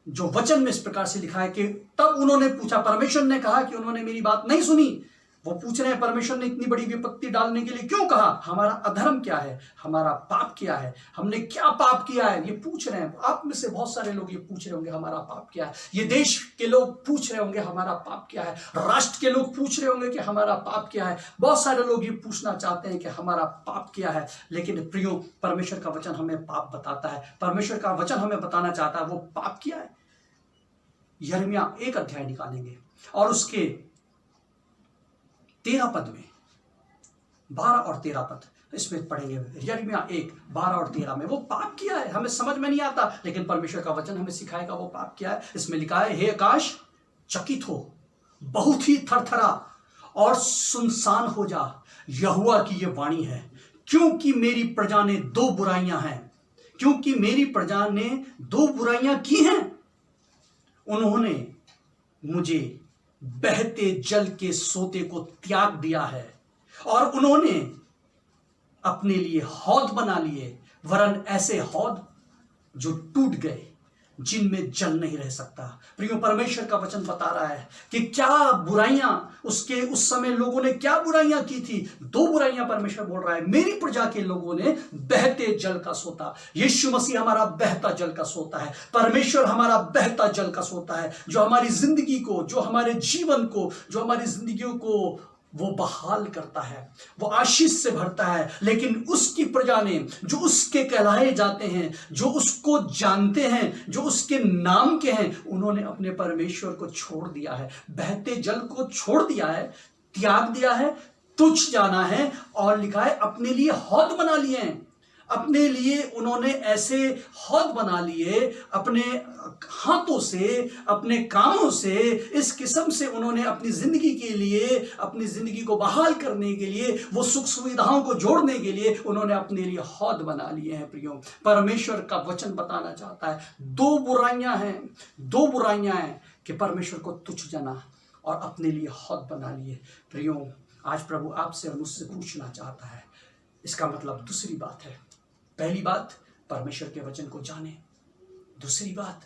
जो वचन में इस प्रकार से लिखा है कि तब उन्होंने पूछा, परमेश्वर ने कहा कि उन्होंने मेरी बात नहीं सुनी, वो पूछ रहे हैं परमेश्वर ने इतनी बड़ी विपत्ति डालने के लिए क्यों कहा, हमारा अधर्म क्या है, हमारा पाप क्या है, हमने क्या पाप किया है, ये पूछ रहे हैं। आप में से बहुत सारे लोग ये पूछ रहे होंगे हमारा पाप क्या है, ये देश के लोग पूछ रहे होंगे हमारा पाप क्या है, राष्ट्र के लोग पूछ रहे होंगे कि हमारा पाप क्या है। बहुत सारे लोग ये पूछना चाहते हैं कि हमारा पाप क्या है, लेकिन प्रियो, परमेश्वर का वचन हमें पाप बताता है। परमेश्वर का वचन हमें बताना चाहता है वो पाप क्या है। यिर्मयाह 1 अध्याय निकालेंगे, और उसके 13 पद में, 12 और 13 पद इसमें पढ़ेंगे। यिर्मयाह 1, 12 और 13 में वो पाप किया है, हमें समझ में नहीं आता, लेकिन परमेश्वर का वचन हमें सिखाएगा वो पाप किया है। इसमें लिखा है, हे आकाश चकित हो, बहुत ही थरथरा और सुनसान हो जा, यहोवा की ये वाणी है, क्योंकि मेरी प्रजा ने 2 बुराइयां हैं, क्योंकि मेरी प्रजा ने 2 बुराइयां की हैं। उन्होंने मुझे बहते जल के सोते को त्याग दिया है, और उन्होंने अपने लिए हौद बना लिए, वरन ऐसे हौद जो टूट गए, जिनमें जल नहीं रह सकता। प्रियो, परमेश्वर का वचन बता रहा है कि क्या बुराइयां उसके उस समय लोगों ने क्या बुराइयां की थी। 2 बुराइयां परमेश्वर बोल रहा है। मेरी प्रजा के लोगों ने बहते जल का सोता, यीशु मसीह हमारा बहता जल का सोता है, परमेश्वर हमारा बहता जल का सोता है, जो हमारी जिंदगी को, जो हमारे जीवन को, जो हमारी जिंदगियों को वो बहाल करता है, वो आशीष से भरता है। लेकिन उसकी प्रजा ने, जो उसके कहलाए जाते हैं, जो उसको जानते हैं, जो उसके नाम के हैं, उन्होंने अपने परमेश्वर को छोड़ दिया है, बहते जल को छोड़ दिया है, त्याग दिया है, तुच्छ जाना है, और लिखा है अपने लिए हौद बना लिए हैं। अपने लिए उन्होंने ऐसे हौद बना लिए, अपने हाथों से, अपने कामों से, इस किस्म से उन्होंने अपनी जिंदगी के लिए, अपनी जिंदगी को बहाल करने के लिए, वो सुख सुविधाओं को जोड़ने के लिए उन्होंने अपने लिए हौद बना लिए हैं। प्रियो, परमेश्वर का वचन बताना चाहता है 2 बुराइयां हैं, 2 बुराइयां हैं कि परमेश्वर को तुच्छ जाना और अपने लिए हौद बना लिए। प्रियो, आज प्रभु आपसे और मुझसे पूछना चाहता है। इसका मतलब दूसरी बात है, पहली बात परमेश्वर के वचन को जाने, दूसरी बात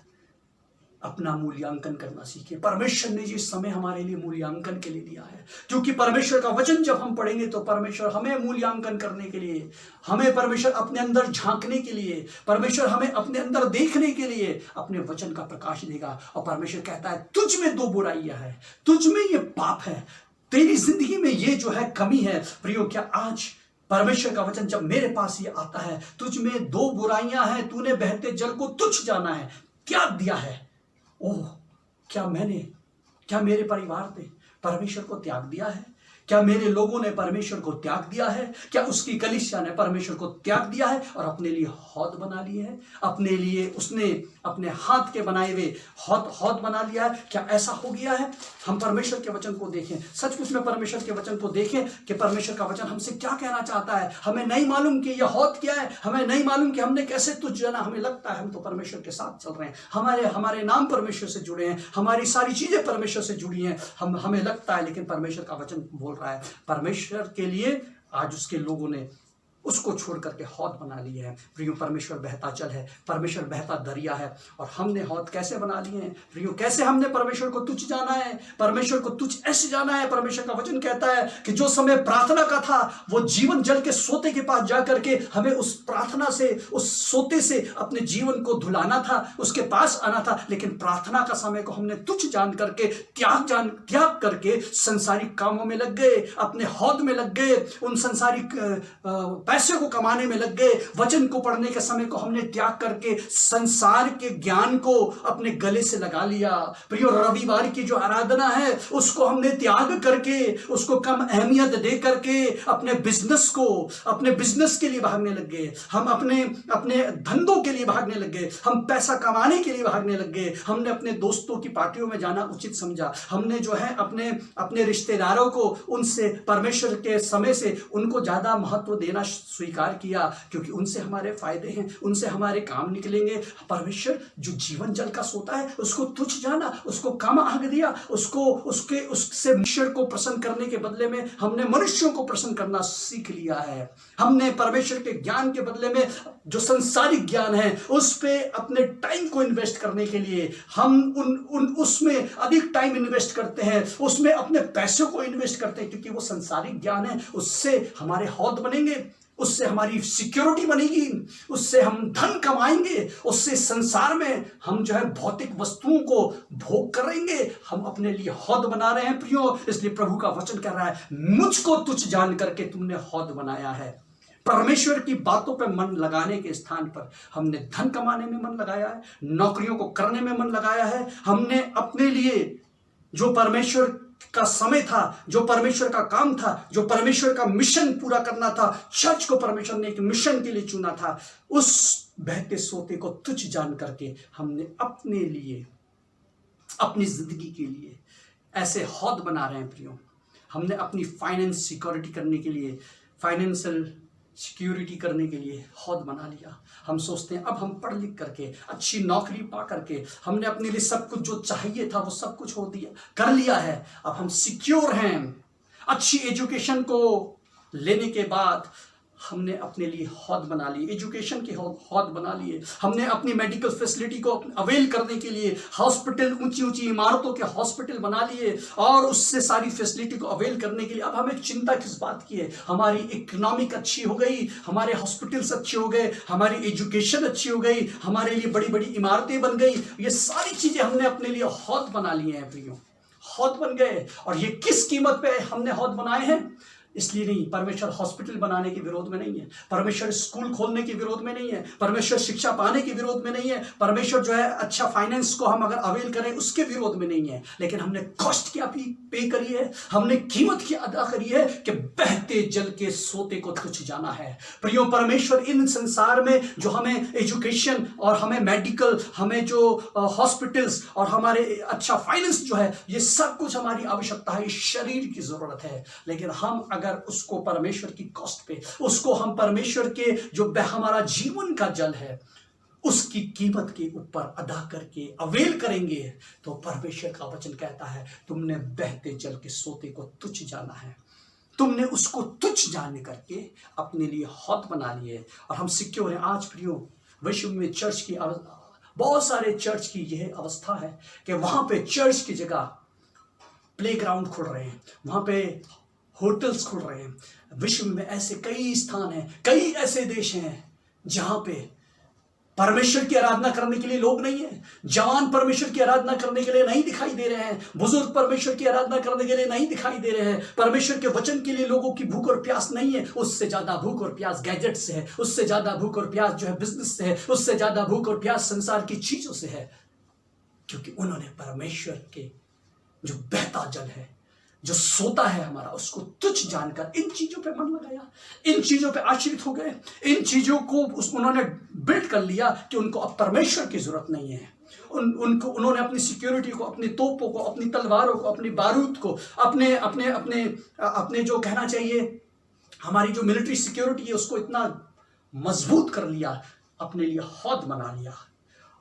अपना मूल्यांकन करना सीखे। परमेश्वर ने ये समय हमारे लिए मूल्यांकन के लिए दिया है, क्योंकि परमेश्वर का वचन जब हम पढ़ेंगे तो परमेश्वर हमें मूल्यांकन करने के लिए, हमें परमेश्वर अपने अंदर झांकने के लिए, परमेश्वर हमें अपने अंदर देखने के लिए अपने वचन का प्रकाश देगा। और परमेश्वर कहता है तुझ में 2 बुराइयां हैं, तुझ में ये पाप है, तेरी जिंदगी में ये जो है कमी है। प्रियो, क्या आज परमेश्वर का वचन जब मेरे पास ये आता है, तुझ में 2 बुराइयां हैं, तूने बहते जल को तुच्छ जाना है, त्याग दिया है। ओह, क्या मेरे परिवार ने परमेश्वर को त्याग दिया है? क्या मेरे लोगों ने परमेश्वर को त्याग दिया है? क्या उसकी कलीसिया ने परमेश्वर को त्याग दिया है और अपने लिए हौद बना लिए है? अपने लिए उसने अपने हाथ के बनाए हुए हौद बना लिया है। क्या ऐसा हो गया है? हम परमेश्वर के वचन को देखें, सचमुच में परमेश्वर के वचन को देखें कि परमेश्वर का वचन हमसे क्या कहना चाहता है। हमें नहीं मालूम कि यह हौद क्या है, हमें नहीं मालूम कि हमने कैसे तुझ जाना। हमें लगता है हम तो परमेश्वर के साथ चल रहे हैं, हमारे नाम परमेश्वर से जुड़े हैं, हमारी सारी चीजें परमेश्वर से जुड़ी हैं, हमें लगता है। लेकिन परमेश्वर का वचन बोल रहा है, परमेश्वर के लिए आज उसके लोगों ने उसको छोड़ करके हौद बना लिए है। प्रियो, परमेश्वर बहता जल है, परमेश्वर बहता दरिया है, और हमने हौद कैसे बना लिए हैं? प्रियो, कैसे हमने परमेश्वर को तुच्छ जाना है? परमेश्वर को तुच्छ ऐसे जाना है। परमेश्वर का वचन कहता है कि जो समय प्रार्थना का था, वो जीवन जल के सोते के पास जाकर के हमें उस प्रार्थना से, उस सोते से अपने जीवन को धुलाना था, उसके पास आना था। लेकिन प्रार्थना का समय को हमने तुच्छ जान करके, त्याग करके संसारिक कामों में लग गए, अपने हौद में लग गए, उन संसारिक पैसे को कमाने में लग गए। वचन को पढ़ने के समय को हमने त्याग करके संसार के ज्ञान को अपने गले से लगा लिया। प्रियो, रविवार की जो आराधना है उसको हमने त्याग करके, उसको कम अहमियत दे करके अपने बिजनेस के लिए भागने लग गए। हम अपने धंधों के लिए भागने लग गए, हम पैसा कमाने के लिए भागने लग गए। हमने अपने दोस्तों की पार्टियों में जाना उचित समझा। हमने जो है अपने रिश्तेदारों को, उनसे परमेश्वर के समय से उनको ज्यादा महत्व देना स्वीकार किया, क्योंकि उनसे हमारे फायदे हैं, उनसे हमारे काम निकलेंगे। परमेश्वर जो जीवन जल का सोता है उसको तुच्छ जाना, उसको कम आंक दिया, उससे मनुष्य को प्रसन्न करने के बदले में हमने मनुष्यों को प्रसन्न करना सीख लिया है। हमने परमेश्वर के ज्ञान के बदले में जो संसारिक ज्ञान है उस पे अपने टाइम को इन्वेस्ट करने के लिए हम उसमें अधिक टाइम इन्वेस्ट करते हैं, उसमें अपने पैसों को इन्वेस्ट करते हैं, क्योंकि वो संसारिक ज्ञान है। उससे हमारे हौद बनेंगे, उससे हमारी सिक्योरिटी बनेगी, उससे हम धन कमाएंगे, उससे संसार में हम जो है भौतिक वस्तुओं को भोग करेंगे। हम अपने लिए हौद बना रहे हैं प्रियो। इसलिए प्रभु का वचन कह रहा है, मुझको तुच्छ जान करके तुमने हौद बनाया है। परमेश्वर की बातों पर मन लगाने के स्थान पर हमने धन कमाने में मन लगाया है, नौकरियों को करने में मन लगाया है, हमने अपने लिए जो परमेश्वर का समय था, जो परमेश्वर का काम था, जो परमेश्वर का मिशन पूरा करना था, चर्च को परमेश्वर ने एक मिशन के लिए चुना था, उस बहते सोते को तुच्छ जान करके हमने अपने लिए, अपनी जिंदगी के लिए ऐसे हौद बना रहे हैं प्रियो। हमने अपनी फाइनेंस सिक्योरिटी करने के लिए, फाइनेंशियल सिक्योरिटी करने के लिए हौद बना लिया। हम सोचते हैं अब हम पढ़ लिख करके, अच्छी नौकरी पा करके, हमने अपने लिए सब कुछ जो चाहिए था वो सब कुछ हो दिया, कर लिया है, अब हम सिक्योर हैं। अच्छी एजुकेशन को लेने के बाद हमने अपने लिए हौद बना ली, एजुकेशन की हौद बना लिए। हमने अपनी मेडिकल फैसिलिटी को अवेल करने के लिए हॉस्पिटल, ऊंची ऊंची इमारतों के हॉस्पिटल बना लिए, और उससे सारी फैसिलिटी को अवेल करने के लिए अब हमें चिंता किस बात की है? हमारी इकोनॉमिक अच्छी हो गई, हमारे हॉस्पिटल्स अच्छे हो गए, हमारी एजुकेशन अच्छी हो गई, हमारे लिए बड़ी बड़ी इमारतें बन गई। ये सारी चीजें हमने अपने लिए हौद बना लिए हैं प्रियो, हौद बन गए। और ये किस कीमत पे हमने हौद बनाए हैं? इसलिए नहीं, परमेश्वर हॉस्पिटल बनाने के विरोध में नहीं है, परमेश्वर स्कूल खोलने के विरोध में नहीं है, परमेश्वर शिक्षा पाने के विरोध में नहीं है, परमेश्वर जो है अच्छा फाइनेंस को हम अगर अवेल करें उसके विरोध में नहीं है। लेकिन हमने कॉस्ट क्या पे करी है, हमने कीमत क्या अदा करी है कि बहते जल के सोते को तुच्छ जाना है। प्रियो, परमेश्वर इन संसार में जो हमें एजुकेशन और हमें मेडिकल, हमें जो हॉस्पिटल्स और हमारे अच्छा फाइनेंस जो है, ये सब कुछ हमारी आवश्यकता है, शरीर की जरूरत है। लेकिन हम अगर उसको परमेश्वर की कॉस्ट पे, उसको हम परमेश्वर के जो हमारा जीवन का जल है उसकी कीमत के ऊपर अदा करके अवेल करेंगे, तो परमेश्वर का वचन कहता है तुमने बहते जल के सोते को तुच्छ जाना है। तुमने उसको तुच्छ जाने करके अपने लिए हौद बना लिए और हम सिक्योर हैं। आज प्रियो, विश्व में चर्च की, बहुत सारे चर्च की यह अवस्था है कि वहां पे चर्च की जगह प्लेग्राउंड खुल रहे हैं, वहां पे होटल्स खुल रहे हैं। विश्व में ऐसे कई स्थान हैं, कई ऐसे देश हैं जहां पे परमेश्वर की आराधना करने के लिए लोग नहीं है। जवान परमेश्वर की आराधना करने के लिए नहीं दिखाई दे रहे हैं, बुजुर्ग परमेश्वर की आराधना करने के लिए नहीं दिखाई दे रहे हैं। परमेश्वर के वचन के लिए लोगों की भूख और प्यास नहीं है। उससे ज्यादा भूख और प्यास गैजेट से है, उससे ज्यादा भूख और प्यास जो है बिजनेस से है, उससे ज्यादा भूख और प्यास संसार की चीजों से है, क्योंकि उन्होंने परमेश्वर के जो बहता जल है, जो सोता है हमारा, उसको तुच्छ जानकर इन चीजों पे मन लगाया, इन चीजों पे आश्रित हो गए, इन चीजों को उन्होंने बिल्ड कर लिया कि उनको अब परमेश्वर की जरूरत नहीं है। उन्होंने अपनी सिक्योरिटी को, अपनी तोपों को, अपनी तलवारों को, अपनी बारूद को, अपने अपने अपने अपने जो कहना चाहिए हमारी जो मिलिट्री सिक्योरिटी है उसको इतना मजबूत कर लिया, अपने लिए हौद बना लिया,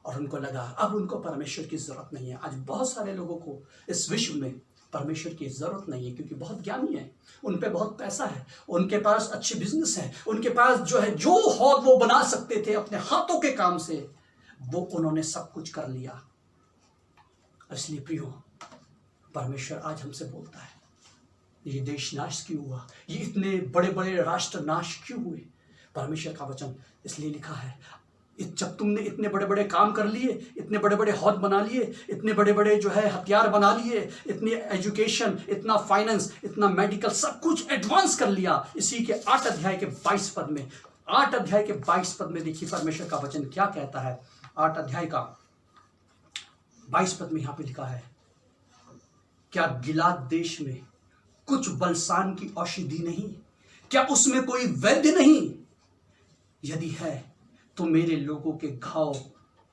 और उनको लगा अब उनको परमेश्वर की जरूरत नहीं है। आज बहुत सारे लोगों को इस विश्व में परमेश्वर की जरूरत नहीं है, क्योंकि बहुत ज्ञानी है, उन पे बहुत पैसा है, उनके पास अच्छे बिजनेस है, उनके पास जो है जो हौद वो बना सकते थे अपने हाथों के काम से, वो उन्होंने सब कुछ कर लिया। इसलिए प्रियो, परमेश्वर आज हमसे बोलता है ये देश नाश क्यों हुआ, ये इतने बड़े बड़े राष्ट्र नाश क्यों हुए? परमेश्वर का वचन इसलिए लिखा है, जब तुमने इतने बड़े बड़े काम कर लिए, इतने बड़े बड़े हौद बना लिए, इतने बड़े बड़े जो है हथियार बना लिए, इतनी एजुकेशन, इतना फाइनेंस, इतना मेडिकल, सब कुछ एडवांस कर लिया। इसी के 8 अध्याय के 22 पद में, 8 अध्याय के 22 पद में देखिए परमेश्वर का वचन क्या कहता है। 8 अध्याय का 22 पद में यहां पे लिखा है, क्या गिलाद देश में कुछ बलसान की औषधि नहीं? क्या उसमें कोई वैद्य नहीं? यदि है तो मेरे लोगों के घाव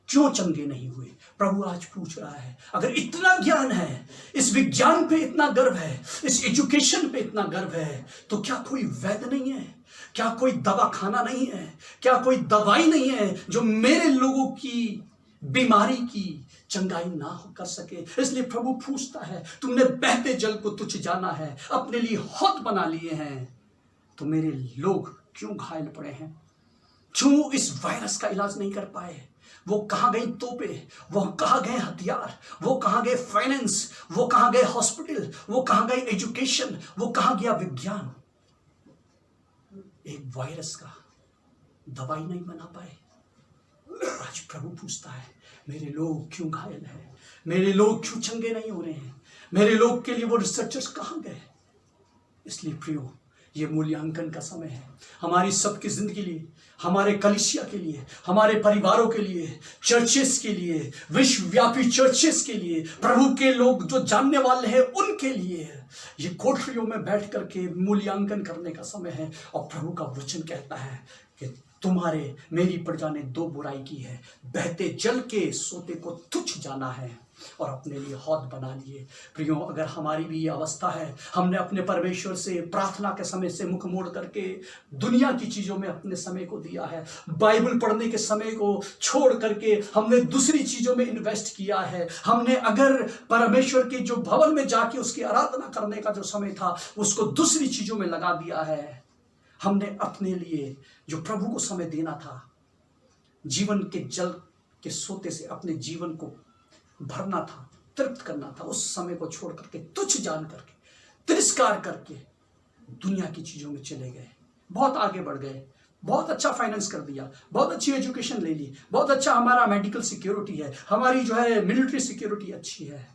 क्यों चंगे नहीं हुए? प्रभु आज पूछ रहा है, अगर इतना ज्ञान है, इस विज्ञान पे इतना गर्व है, इस एजुकेशन पे इतना गर्व है, तो क्या कोई वैद्य नहीं है? क्या कोई दवाखाना नहीं है? क्या कोई दवाई नहीं है जो मेरे लोगों की बीमारी की चंगाई ना कर सके? इसलिए प्रभु पूछता है, तुमने बहते जल को तुच्छ जाना है, अपने लिए हौद बना लिए हैं, तो मेरे लोग क्यों घायल पड़े हैं? क्यों इस वायरस का इलाज नहीं कर पाए? वो कहां गई तोपें, वो कहां गए हथियार, वो कहां गए फाइनेंस, वो कहां गए हॉस्पिटल, वो कहां गई एजुकेशन, वो कहां गया विज्ञान? एक वायरस का दवाई नहीं बना पाए। आज प्रभु पूछता है, मेरे लोग क्यों घायल हैं? मेरे लोग क्यों चंगे नहीं हो रहे हैं? मेरे लोग के लिए वो रिसर्चर्स कहां गए? इसलिए प्रियो, ये मूल्यांकन का समय है हमारी सबकी जिंदगी के लिए, हमारे कलीसिया के लिए, हमारे परिवारों के लिए, चर्चेस के लिए, विश्वव्यापी चर्चेस के लिए, प्रभु के लोग जो जानने वाले हैं उनके लिए ये कोठरियों में बैठ करके मूल्यांकन करने का समय है। और प्रभु का वचन कहता है कि तुम्हारे मेरी प्रजा ने दो बुराई की है, बहते जल के सोते को तुच्छ जाना है और अपने लिए हौद बना लिए। प्रियो, अगर हमारी भी ये अवस्था है, हमने अपने परमेश्वर से प्रार्थना के समय से मुख मोड़ करके दुनिया की चीजों में अपने समय को दिया है, बाइबल पढ़ने के समय को छोड़ करके हमने दूसरी चीजों में इन्वेस्ट किया है, हमने अगर परमेश्वर के जो भवन में जाके उसकी आराधना करने का जो समय था उसको दूसरी चीजों में लगा दिया है, हमने अपने लिए जो प्रभु को समय देना था, जीवन के जल के सोते से अपने जीवन को भरना था, तृप्त करना था, उस समय को छोड़ करके तुच्छ जान करके तिरस्कार करके दुनिया की चीजों में चले गए। बहुत आगे बढ़ गए, बहुत अच्छा फाइनेंस कर दिया, बहुत अच्छी एजुकेशन ले ली, बहुत अच्छा हमारा मेडिकल सिक्योरिटी है, हमारी जो है मिलिट्री सिक्योरिटी अच्छी है।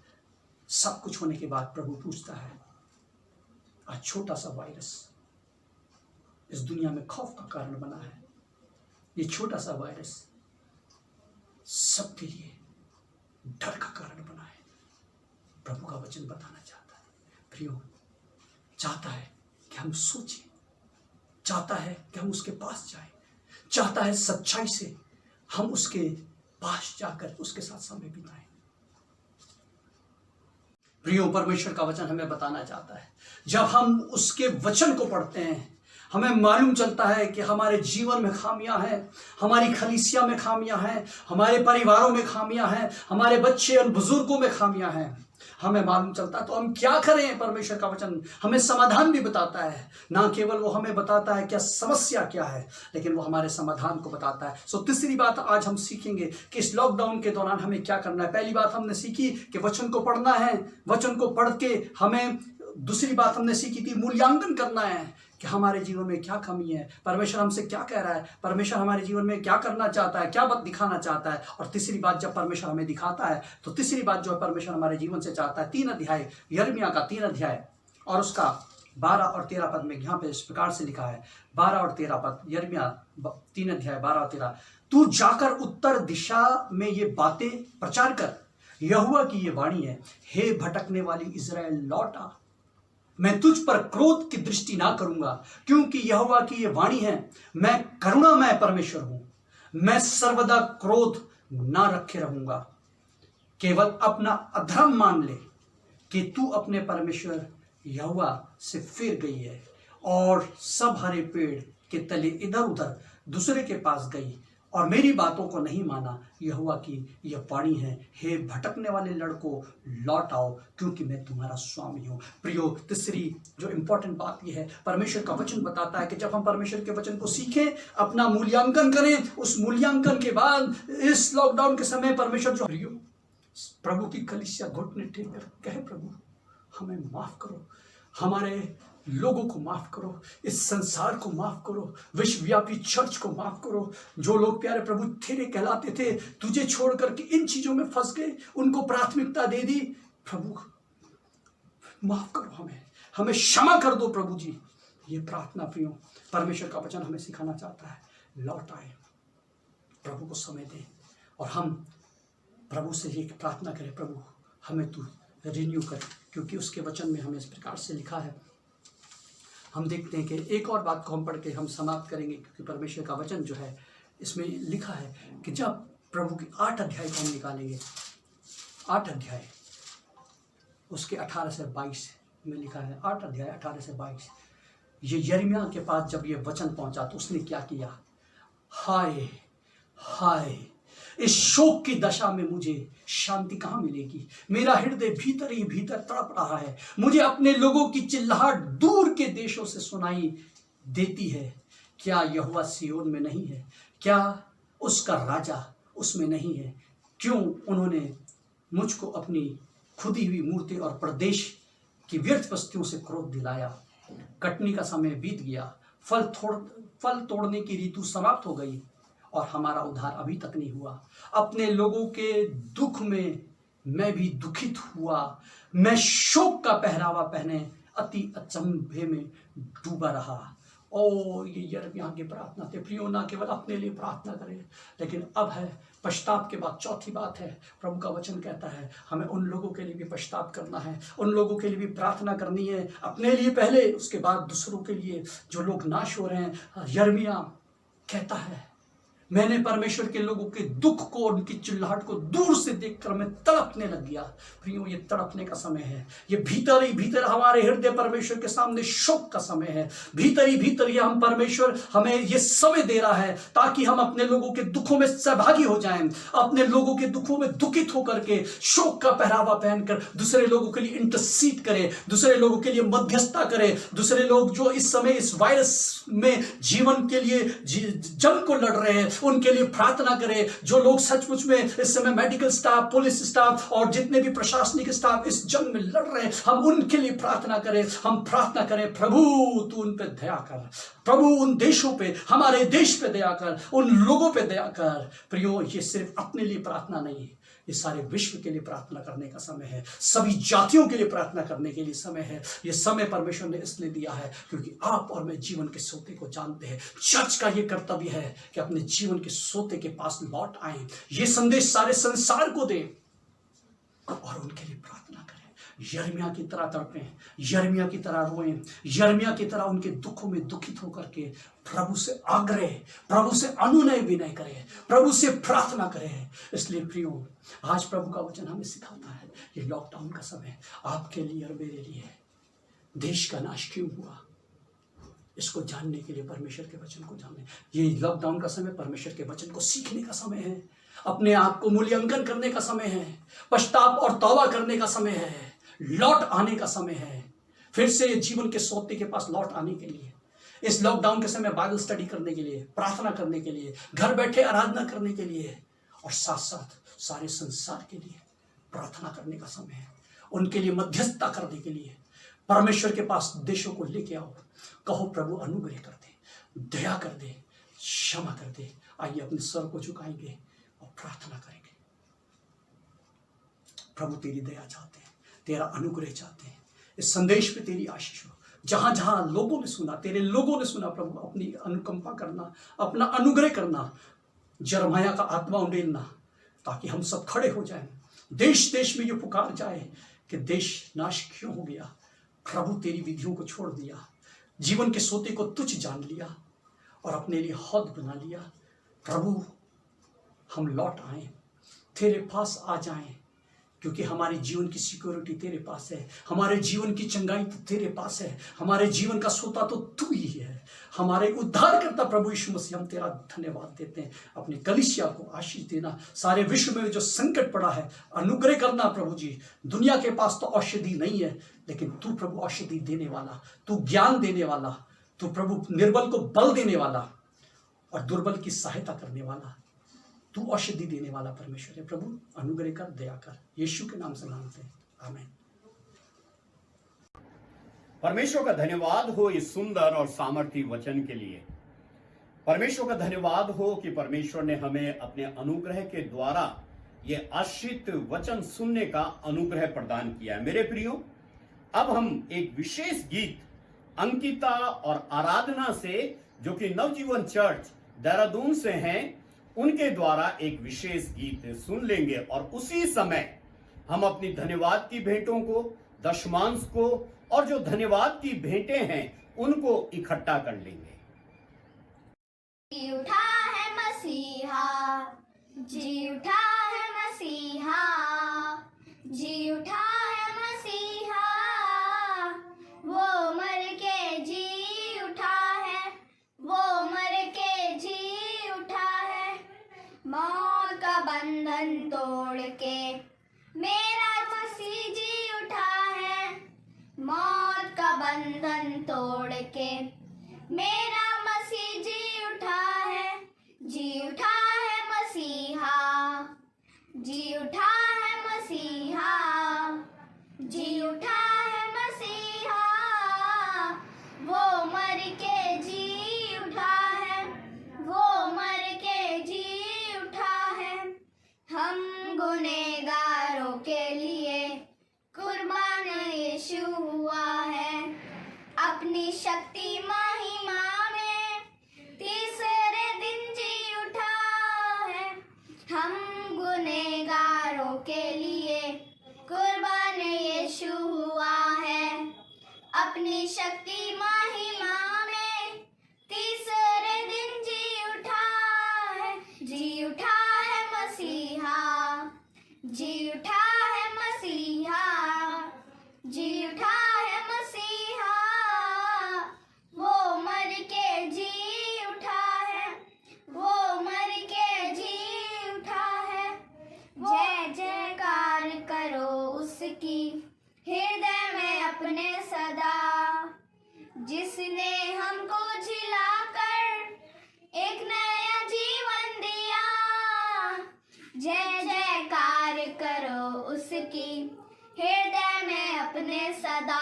सब कुछ होने के बाद प्रभु पूछता है, आज छोटा सा वायरस इस दुनिया में खौफ का कारण बना है, ये छोटा सा वायरस सबके लिए डर का कारण बना है। प्रभु का वचन बताना चाहता है, प्रियो, चाहता है कि हम सोचें, चाहता है कि हम उसके पास जाएं, चाहता है सच्चाई से हम उसके पास जाकर उसके साथ समय बिताएं। प्रियो, परमेश्वर का वचन हमें बताना चाहता है, जब हम उसके वचन को पढ़ते हैं हमें मालूम चलता है कि हमारे जीवन में खामियां हैं, हमारी कलीसिया में खामियां हैं, हमारे परिवारों में खामियां हैं, हमारे बच्चे और बुजुर्गों में खामियां हैं। हमें मालूम चलता है तो हम क्या करें। परमेश्वर का वचन हमें समाधान भी बताता है, ना केवल वो हमें बताता है क्या समस्या क्या है, लेकिन वो हमारे समाधान को बताता है। सो तीसरी बात आज हम सीखेंगे कि इस लॉकडाउन के दौरान हमें क्या करना है। पहली बात हमने सीखी कि वचन को पढ़ना है, वचन को पढ़ के हमें, दूसरी बात हमने सीखी थी मूल्यांकन करना है कि हमारे जीवन में क्या कमी है, परमेश्वर हमसे क्या कह रहा है, परमेश्वर हमारे जीवन में क्या करना चाहता है, क्या बात दिखाना चाहता है। और तीसरी बात, जब परमेश्वर हमें दिखाता है तो तीसरी बात जो है परमेश्वर हमारे जीवन से चाहता है। 3 अध्याय यिर्मयाह का 3 अध्याय और उसका 12 और 13 पद में यहाँ पे इस प्रकार से लिखा है, 12 और 13 पद, यिर्मयाह 3 अध्याय 12 और 13। तू जाकर उत्तर दिशा में ये बातें प्रचार कर, यहोवा की ये वाणी है, हे भटकने वाली इज़राइल लौट आ, मैं तुझ पर क्रोध की दृष्टि ना करूंगा, क्योंकि यहोवा की ये वाणी है, मैं करुणामय परमेश्वर हूं, मैं सर्वदा क्रोध ना रखे रहूंगा। केवल अपना अधर्म मान ले कि तू अपने परमेश्वर यहोवा से फिर गई है और सब हरे पेड़ के तले इधर उधर दूसरे के पास गई और मेरी बातों को नहीं माना। यहोवा की यह वाणी है, हे भटकने वाले लड़कों लौट आओ, क्योंकि मैं तुम्हारा स्वामी हूँ। प्रियो, तीसरी जो इंपॉर्टेंट बात यह है, परमेश्वर का वचन बताता है कि जब हम परमेश्वर के वचन को सीखें, अपना मूल्यांकन करें, उस मूल्यांकन के बाद इस लॉकडाउन के समय परमेश्वर जो प्रियो प्रभु की कलीसिया घुटने टेक कर कहे, प्रभु हमें माफ करो, हमारे लोगों को माफ करो, इस संसार को माफ करो, विश्वव्यापी चर्च को माफ करो। जो लोग प्यारे प्रभु तेरे कहलाते थे, तुझे छोड़ करके इन चीजों में फंस गए, उनको प्राथमिकता दे दी, प्रभु माफ करो, हमें क्षमा कर दो प्रभु जी। ये प्रार्थना प्रियो परमेश्वर का वचन हमें सिखाना चाहता है। लौट आए, प्रभु को समय दें और हम प्रभु से ये प्रार्थना करें, प्रभु हमें तू रिन्यू कर, क्योंकि उसके वचन में हमें इस प्रकार से लिखा है। हम देखते हैं कि एक और बात को हम पढ़ के हम समाप्त करेंगे, क्योंकि परमेश्वर का वचन जो है इसमें लिखा है कि जब प्रभु की 8 अध्याय को हम निकालेंगे, 8 अध्याय उसके 18 से 22 में लिखा है, 8 अध्याय 18 से 22। ये यिर्मयाह के पास जब ये वचन पहुंचा तो उसने क्या किया, हाय हाय, इस शोक की दशा में मुझे शांति कहाँ मिलेगी, मेरा हृदय भीतर ही भीतर तड़प रहा है, मुझे अपने लोगों की चिल्लाहट दूर के देशों से सुनाई देती है। क्या यहोवा सिय्योन में नहीं है, क्या उसका राजा उसमें नहीं है? क्यों उन्होंने मुझको अपनी खुदी हुई मूर्ति और प्रदेश की व्यर्थ वस्तुओं से क्रोध दिलाया। कटनी का समय बीत गया, फल तोड़ने की ऋतु समाप्त हो गई और हमारा उद्धार अभी तक नहीं हुआ। अपने लोगों के दुख में मैं भी दुखित हुआ, मैं शोक का पहरावा पहने अति अचंभे में डूबा रहा। ओ ये यिर्मयाह की प्रार्थना थी प्रियो, ना केवल अपने लिए प्रार्थना करें, लेकिन अब है पश्चाताप के बाद चौथी बात है, प्रभु का वचन कहता है हमें उन लोगों के लिए भी पश्चाताप करना है, उन लोगों के लिए भी प्रार्थना करनी है, अपने लिए पहले, उसके बाद दूसरों के लिए जो लोग नाश हो रहे हैं। यिर्मयाह कहता है मैंने परमेश्वर के लोगों के दुख को, उनकी चिल्लाहट को दूर से देखकर मैं तड़पने लग गया। प्रियो, ये तड़पने का समय है, ये भीतर ही भीतर हमारे हृदय परमेश्वर के सामने शोक का समय है। भीतर ही भीतर ये हम परमेश्वर हमें ये समय दे रहा है ताकि हम अपने लोगों के दुखों में सहभागी हो जाएं, अपने लोगों के दुखों में दुखित होकर के शोक का पहरावा पहनकर दूसरे लोगों के लिए इंटरसीड करें, दूसरे लोगों के लिए मध्यस्थता करें। दूसरे लोग जो इस समय इस वायरस में जीवन के लिए जंग को लड़ रहे हैं उनके लिए प्रार्थना करें। जो लोग सचमुच में इस समय मेडिकल स्टाफ, पुलिस स्टाफ और जितने भी प्रशासनिक स्टाफ इस जंग में लड़ रहे हैं, हम उनके लिए प्रार्थना करें। हम प्रार्थना करें प्रभु तू उन पे दया कर, प्रभु उन देशों पे, हमारे देश पे दया कर, उन लोगों पे दया कर। प्रियो, ये सिर्फ अपने लिए प्रार्थना नहीं है, ये सारे विश्व के लिए प्रार्थना करने का समय है, सभी जातियों के लिए प्रार्थना करने के लिए समय है। ये समय परमेश्वर ने इसलिए दिया है क्योंकि आप और मैं जीवन के सोते को जानते हैं। चर्च का ये कर्तव्य है कि अपने जीवन के सोते के पास लौट आए, ये संदेश सारे संसार को दें और उनके लिए प्रार्थना करें। यिर्मयाह की तरह तड़पें, यिर्मयाह की तरह रोएं, यिर्मयाह की तरह उनके दुखों में दुखित होकर के प्रभु से आग्रह, प्रभु से अनुनय विनय करें, प्रभु से प्रार्थना करें। इसलिए प्रियो, आज प्रभु का वचन हमें सिखाता है ये लॉकडाउन का समय आपके लिए और मेरे लिए है। देश का नाश क्यों हुआ, इसको जानने के लिए परमेश्वर के वचन को जाने। ये लॉकडाउन का समय परमेश्वर के वचन को सीखने का समय है, अपने आप को मूल्यांकन करने का समय है, पश्चाताप और तौबा करने का समय है, लौट आने का समय है, फिर से जीवन के सोते के पास लौट आने के लिए। इस लॉकडाउन के समय बाइबल स्टडी करने के लिए, प्रार्थना करने के लिए, घर बैठे आराधना करने के लिए और साथ साथ सारे संसार के लिए प्रार्थना करने का समय है। उनके लिए मध्यस्थता करने के लिए परमेश्वर के पास देशों को लेके आओ, कहो प्रभु अनुग्रह कर दे, दया कर दे, क्षमा कर दे। आइए अपने सर को झुकाएंगे और प्रार्थना करेंगे। प्रभु तेरी दया चाहते हैं, तेरा अनुग्रह चाहते हैं, इस संदेश पे तेरी आशीष हो। जहां जहां लोगों ने सुना, तेरे लोगों ने सुना, प्रभु अपनी अनुकंपा करना, अपना अनुग्रह करना, यिर्मयाह का आत्मा उंडेलना, ताकि हम सब खड़े हो जाएं। देश देश में ये पुकार जाए कि देश नाश क्यों हो गया, प्रभु तेरी विधियों को छोड़ दिया, जीवन के सोते को तुच्छ जान लिया और अपने लिए हद बना लिया। प्रभु हम लौट आए, तेरे पास आ जाएं, क्योंकि हमारे जीवन की सिक्योरिटी तेरे पास है, हमारे जीवन की चंगाई तो तेरे पास है, हमारे जीवन का सोता तो तू ही है। हमारे उद्धारकर्ता प्रभु यीशु मसीह, हम तेरा धन्यवाद देते हैं। अपनी कलीसिया को आशीष देना, सारे विश्व में जो संकट पड़ा है अनुग्रह करना प्रभु जी। दुनिया के पास तो औषधि नहीं है, लेकिन तू प्रभु औषधि देने वाला, तू ज्ञान देने वाला, तू प्रभु निर्बल को बल देने वाला और दुर्बल की सहायता करने वाला, तू औषधि देने वाला परमेश्वर है। प्रभु अनुग्रह कर, दया कर, यीशु के नाम से मांगते हैं, आमीन। परमेश्वर का धन्यवाद हो इस सुंदर और सामर्थी वचन के लिए। परमेश्वर का धन्यवाद हो कि परमेश्वर ने हमें अपने अनुग्रह के द्वारा ये आश्रित वचन सुनने का अनुग्रह प्रदान किया है। मेरे प्रियो, अब हम एक विशेष गीत अंकिता और आराधना से, जो कि नवजीवन चर्च देहरादून से हैं, उनके द्वारा एक विशेष गीत सुन लेंगे और उसी समय हम अपनी धन्यवाद की भेंटों को, दशमांश को और जो धन्यवाद की भेंटें हैं उनको इकट्ठा कर लेंगे। जी उठा है मसीहा, जी उठा है मसीहा, जी उठा है मसीहा, वो मर के जी उठा है, वो मर के जी उठा है। मौत का बंधन तोड़ के मेरा मसीह जी उठा है, मौत का बंधन तोड़ के मेरा मसीह जी उठा है। जी उठा है मसीहा, जी उठा है मसीहा, जी उठा है मसीहा, वो मर के जी उठा है, वो मर के जी उठा है। हम गुनहगारों के लिए कुर्बान यीशु हुआ है, अपनी शक्ति महिमा में तीसरे दिन जी उठा है। हम गुनहगारों के लिए कुर्बान यीशु हुआ है। अपनी शक्ति महिमा में तीसरे दिन जी उठा है। जी उठा है मसीहा, जी उठा है मसीहा, जी उठा है मसीहा। वो मर के जी उठा है, वो मर के जी उठा है। जय जयकार करो उसकी हृदय में अपने सदा, जिसने हमको जिलाकर एक नया जीवन दिया। जय जयकार करो उसकी हृदय में अपने सदा,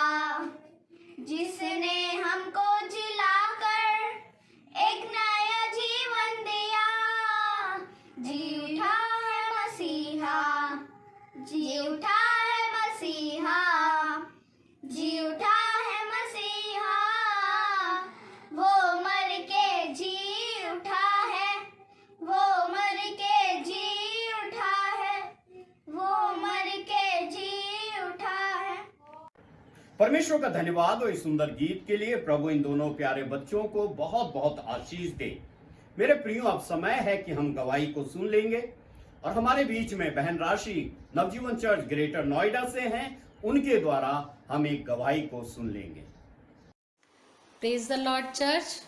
जिसने हमको जिलाकर एक नया जीवन दिया। जी उठा है मसीहा, जी उठा है मसीहा, जी उठा है मसीहा। वो मर के जी उठा है, वो मर के जी उठा है, वो मर के जी उठा है। परमेश्वर का धन्यवाद हो इस सुंदर गीत के लिए। प्रभु इन दोनों प्यारे बच्चों को बहुत बहुत आशीष दे। मेरे प्रियो, अब समय है कि हम गवाही को सुन लेंगे और हमारे बीच में बहन राशि नवजीवन चर्च ग्रेटर नोएडा से हैं। उनके द्वारा हम एक गवाही को सुन लेंगे। Praise the lord church.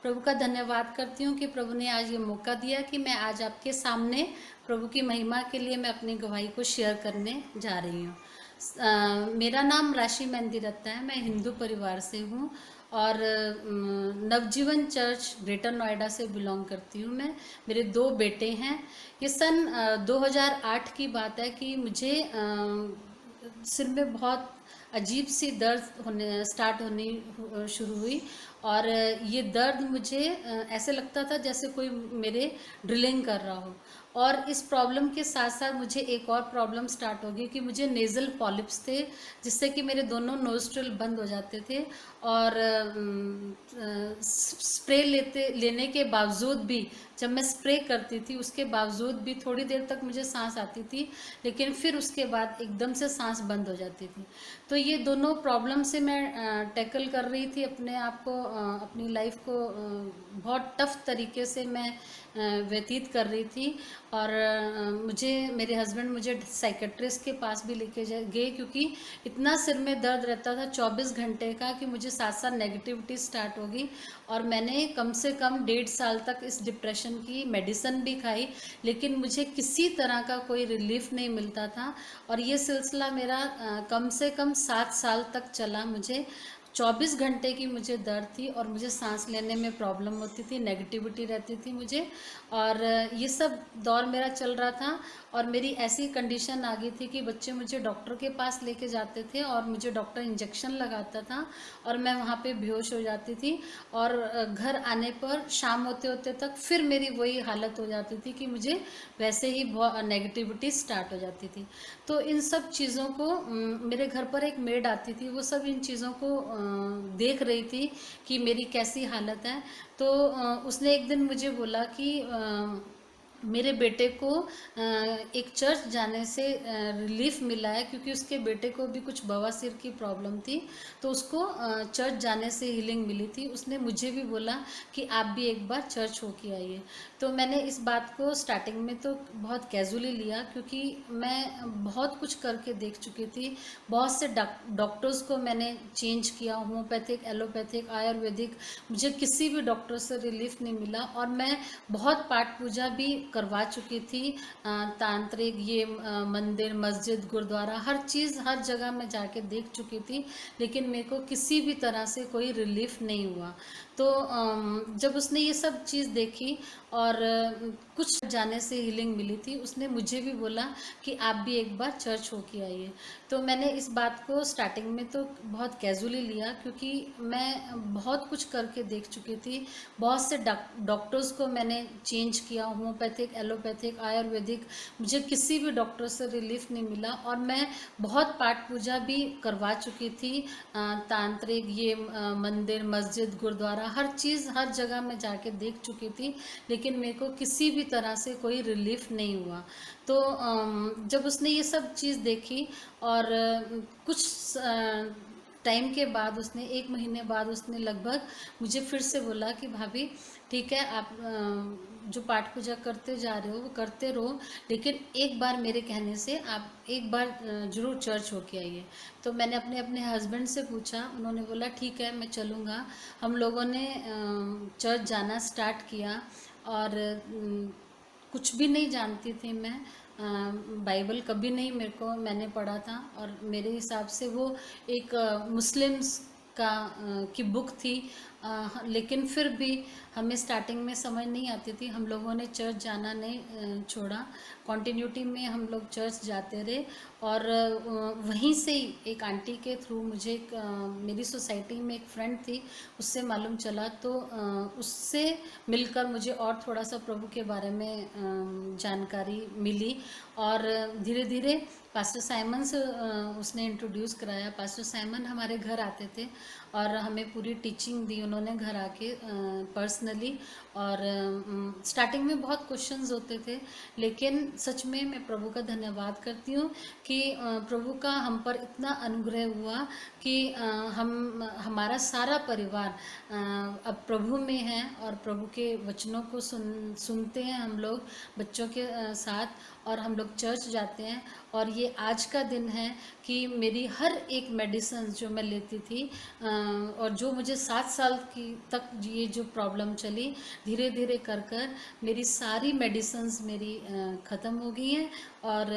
प्रभु का धन्यवाद करती हूँ कि प्रभु ने आज ये मौका दिया कि मैं आज आपके सामने प्रभु की महिमा के लिए मैं अपनी गवाही को शेयर करने जा रही हूँ। मेरा नाम राशि मेहंदी रत्ता है। मैं हिंदू परिवार से हूँ और नवजीवन चर्च ग्रेटर नोएडा से बिलोंग करती हूँ मैं। मेरे 2 बेटे हैं। ये सन 2008 की बात है कि मुझे सिर में बहुत अजीब सी दर्द स्टार्ट होनी शुरू हुई और ये दर्द मुझे ऐसे लगता था जैसे कोई मेरे ड्रिलिंग कर रहा हो। और इस प्रॉब्लम के साथ साथ मुझे एक और प्रॉब्लम स्टार्ट हो गई कि मुझे नेज़ल पॉलिप्स थे, जिससे कि मेरे दोनों नोस्ट्रल बंद हो जाते थे और स्प्रे लेने के बावजूद भी, जब मैं स्प्रे करती थी उसके बावजूद भी थोड़ी देर तक मुझे सांस आती थी, लेकिन फिर उसके बाद एकदम से सांस बंद हो जाती थी। तो ये दोनों प्रॉब्लम से मैं टैकल कर रही थी अपने आप को, अपनी लाइफ को बहुत टफ तरीके से मैं व्यतीत कर रही थी। और मेरे हस्बैंड मुझे साइकेट्रिस्ट के पास भी लेके गए, क्योंकि इतना सिर में दर्द रहता था 24 घंटे का कि मुझे साथ साथ नेगेटिविटी स्टार्ट हो गई। और मैंने कम से कम 1.5 साल तक इस डिप्रेशन की मेडिसिन भी खाई, लेकिन मुझे किसी तरह का कोई रिलीफ नहीं मिलता था। और ये सिलसिला मेरा कम से कम 7 साल तक चला। मुझे 24 घंटे की मुझे दर्द थी और मुझे सांस लेने में प्रॉब्लम होती थी, नेगेटिविटी रहती थी मुझे। और ये सब दौर मेरा चल रहा था और मेरी ऐसी कंडीशन आ गई थी कि बच्चे मुझे डॉक्टर के पास लेके जाते थे और मुझे डॉक्टर इंजेक्शन लगाता था और मैं वहाँ पे बेहोश हो जाती थी। और घर आने पर शाम होते होते तक फिर मेरी वही हालत हो जाती थी कि मुझे वैसे ही बहुत नेगेटिविटी स्टार्ट हो जाती थी। तो इन सब चीज़ों को मेरे घर पर एक मेड आती थी, वो सब इन चीज़ों को देख रही थी कि मेरी कैसी हालत है। तो उसने एक दिन मुझे बोला कि मेरे बेटे को एक चर्च जाने से रिलीफ मिला है, क्योंकि उसके बेटे को भी कुछ बवासीर की प्रॉब्लम थी, तो उसको चर्च जाने से हीलिंग मिली थी। उसने मुझे भी बोला कि आप भी एक बार चर्च होके आइए। तो मैंने इस बात को स्टार्टिंग में तो बहुत कैजुअली लिया, क्योंकि मैं बहुत कुछ करके देख चुकी थी। बहुत से डॉक्टर्स को मैंने चेंज किया, होम्योपैथिक, एलोपैथिक, आयुर्वेदिक, मुझे किसी भी डॉक्टर से रिलीफ नहीं मिला। और मैं बहुत पाठ पूजा भी करवा चुकी थी, तांत्रिक, ये मंदिर, मस्जिद, गुरुद्वारा, हर चीज़, हर जगह मैं जाके देख चुकी थी, लेकिन मेरे को किसी भी तरह से कोई रिलीफ नहीं हुआ। तो जब उसने ये सब चीज़ देखी और कुछ जाने से हीलिंग मिली थी, उसने मुझे भी बोला कि आप भी एक बार चर्च होके आइए। तो मैंने इस बात को स्टार्टिंग में तो बहुत कैजुअली लिया, क्योंकि मैं बहुत कुछ करके देख चुकी थी। बहुत से डॉक्टर्स को मैंने चेंज किया, होम्योपैथिक, एलोपैथिक, आयुर्वेदिक, मुझे किसी भी डॉक्टर से रिलीफ नहीं मिला। और मैं बहुत पाठ पूजा भी करवा चुकी थी, तांत्रिक, ये मंदिर, मस्जिद, गुरुद्वारा, हर चीज़, हर जगह मैं जाके देख चुकी थी, लेकिन मेरे को किसी भी तरह से कोई रिलीफ नहीं हुआ। तो जब उसने ये सब चीज़ देखी और कुछ टाइम के बाद, उसने 1 महीने बाद उसने लगभग मुझे फिर से बोला कि भाभी ठीक है, आप जो पाठ पूजा करते जा रहे हो वो करते रहो, लेकिन एक बार मेरे कहने से आप एक बार ज़रूर चर्च होके आइए। तो मैंने अपने हस्बैंड से पूछा, उन्होंने बोला ठीक है मैं चलूँगा। हम लोगों ने चर्च जाना स्टार्ट किया और कुछ भी नहीं जानती थी मैं, बाइबल कभी नहीं मैंने पढ़ा था, और मेरे हिसाब से वो एक मुस्लिम्स की बुक थी, लेकिन फिर भी हमें स्टार्टिंग में समझ नहीं आती थी। हम लोगों ने चर्च जाना नहीं छोड़ा, कॉन्टिन्यूटी में हम लोग चर्च जाते रहे। और वहीं से ही एक आंटी के थ्रू मुझे मेरी सोसाइटी में एक फ्रेंड थी, उससे मालूम चला, तो उससे मिलकर मुझे और थोड़ा सा प्रभु के बारे में जानकारी मिली। और धीरे धीरे पास्टर साइमन से उसने इंट्रोड्यूस कराया। पास्टर साइमन हमारे घर आते थे और हमें पूरी टीचिंग दी उन्होंने घर आके पर्सनली। और स्टार्टिंग में बहुत क्वेश्चंस होते थे, लेकिन सच में मैं प्रभु का धन्यवाद करती हूँ कि प्रभु का हम पर इतना अनुग्रह हुआ कि हमारा सारा परिवार अब प्रभु में है और प्रभु के वचनों को सुनते हैं हम लोग बच्चों के साथ, और हम लोग चर्च जाते हैं। और ये आज का दिन है कि मेरी हर एक मेडिसिन जो मैं लेती थी और जो मुझे 7 साल की तक ये जो प्रॉब्लम चली, धीरे धीरे कर कर मेरी सारी मेडिसिन्स मेरी ख़त्म हो गई हैं। और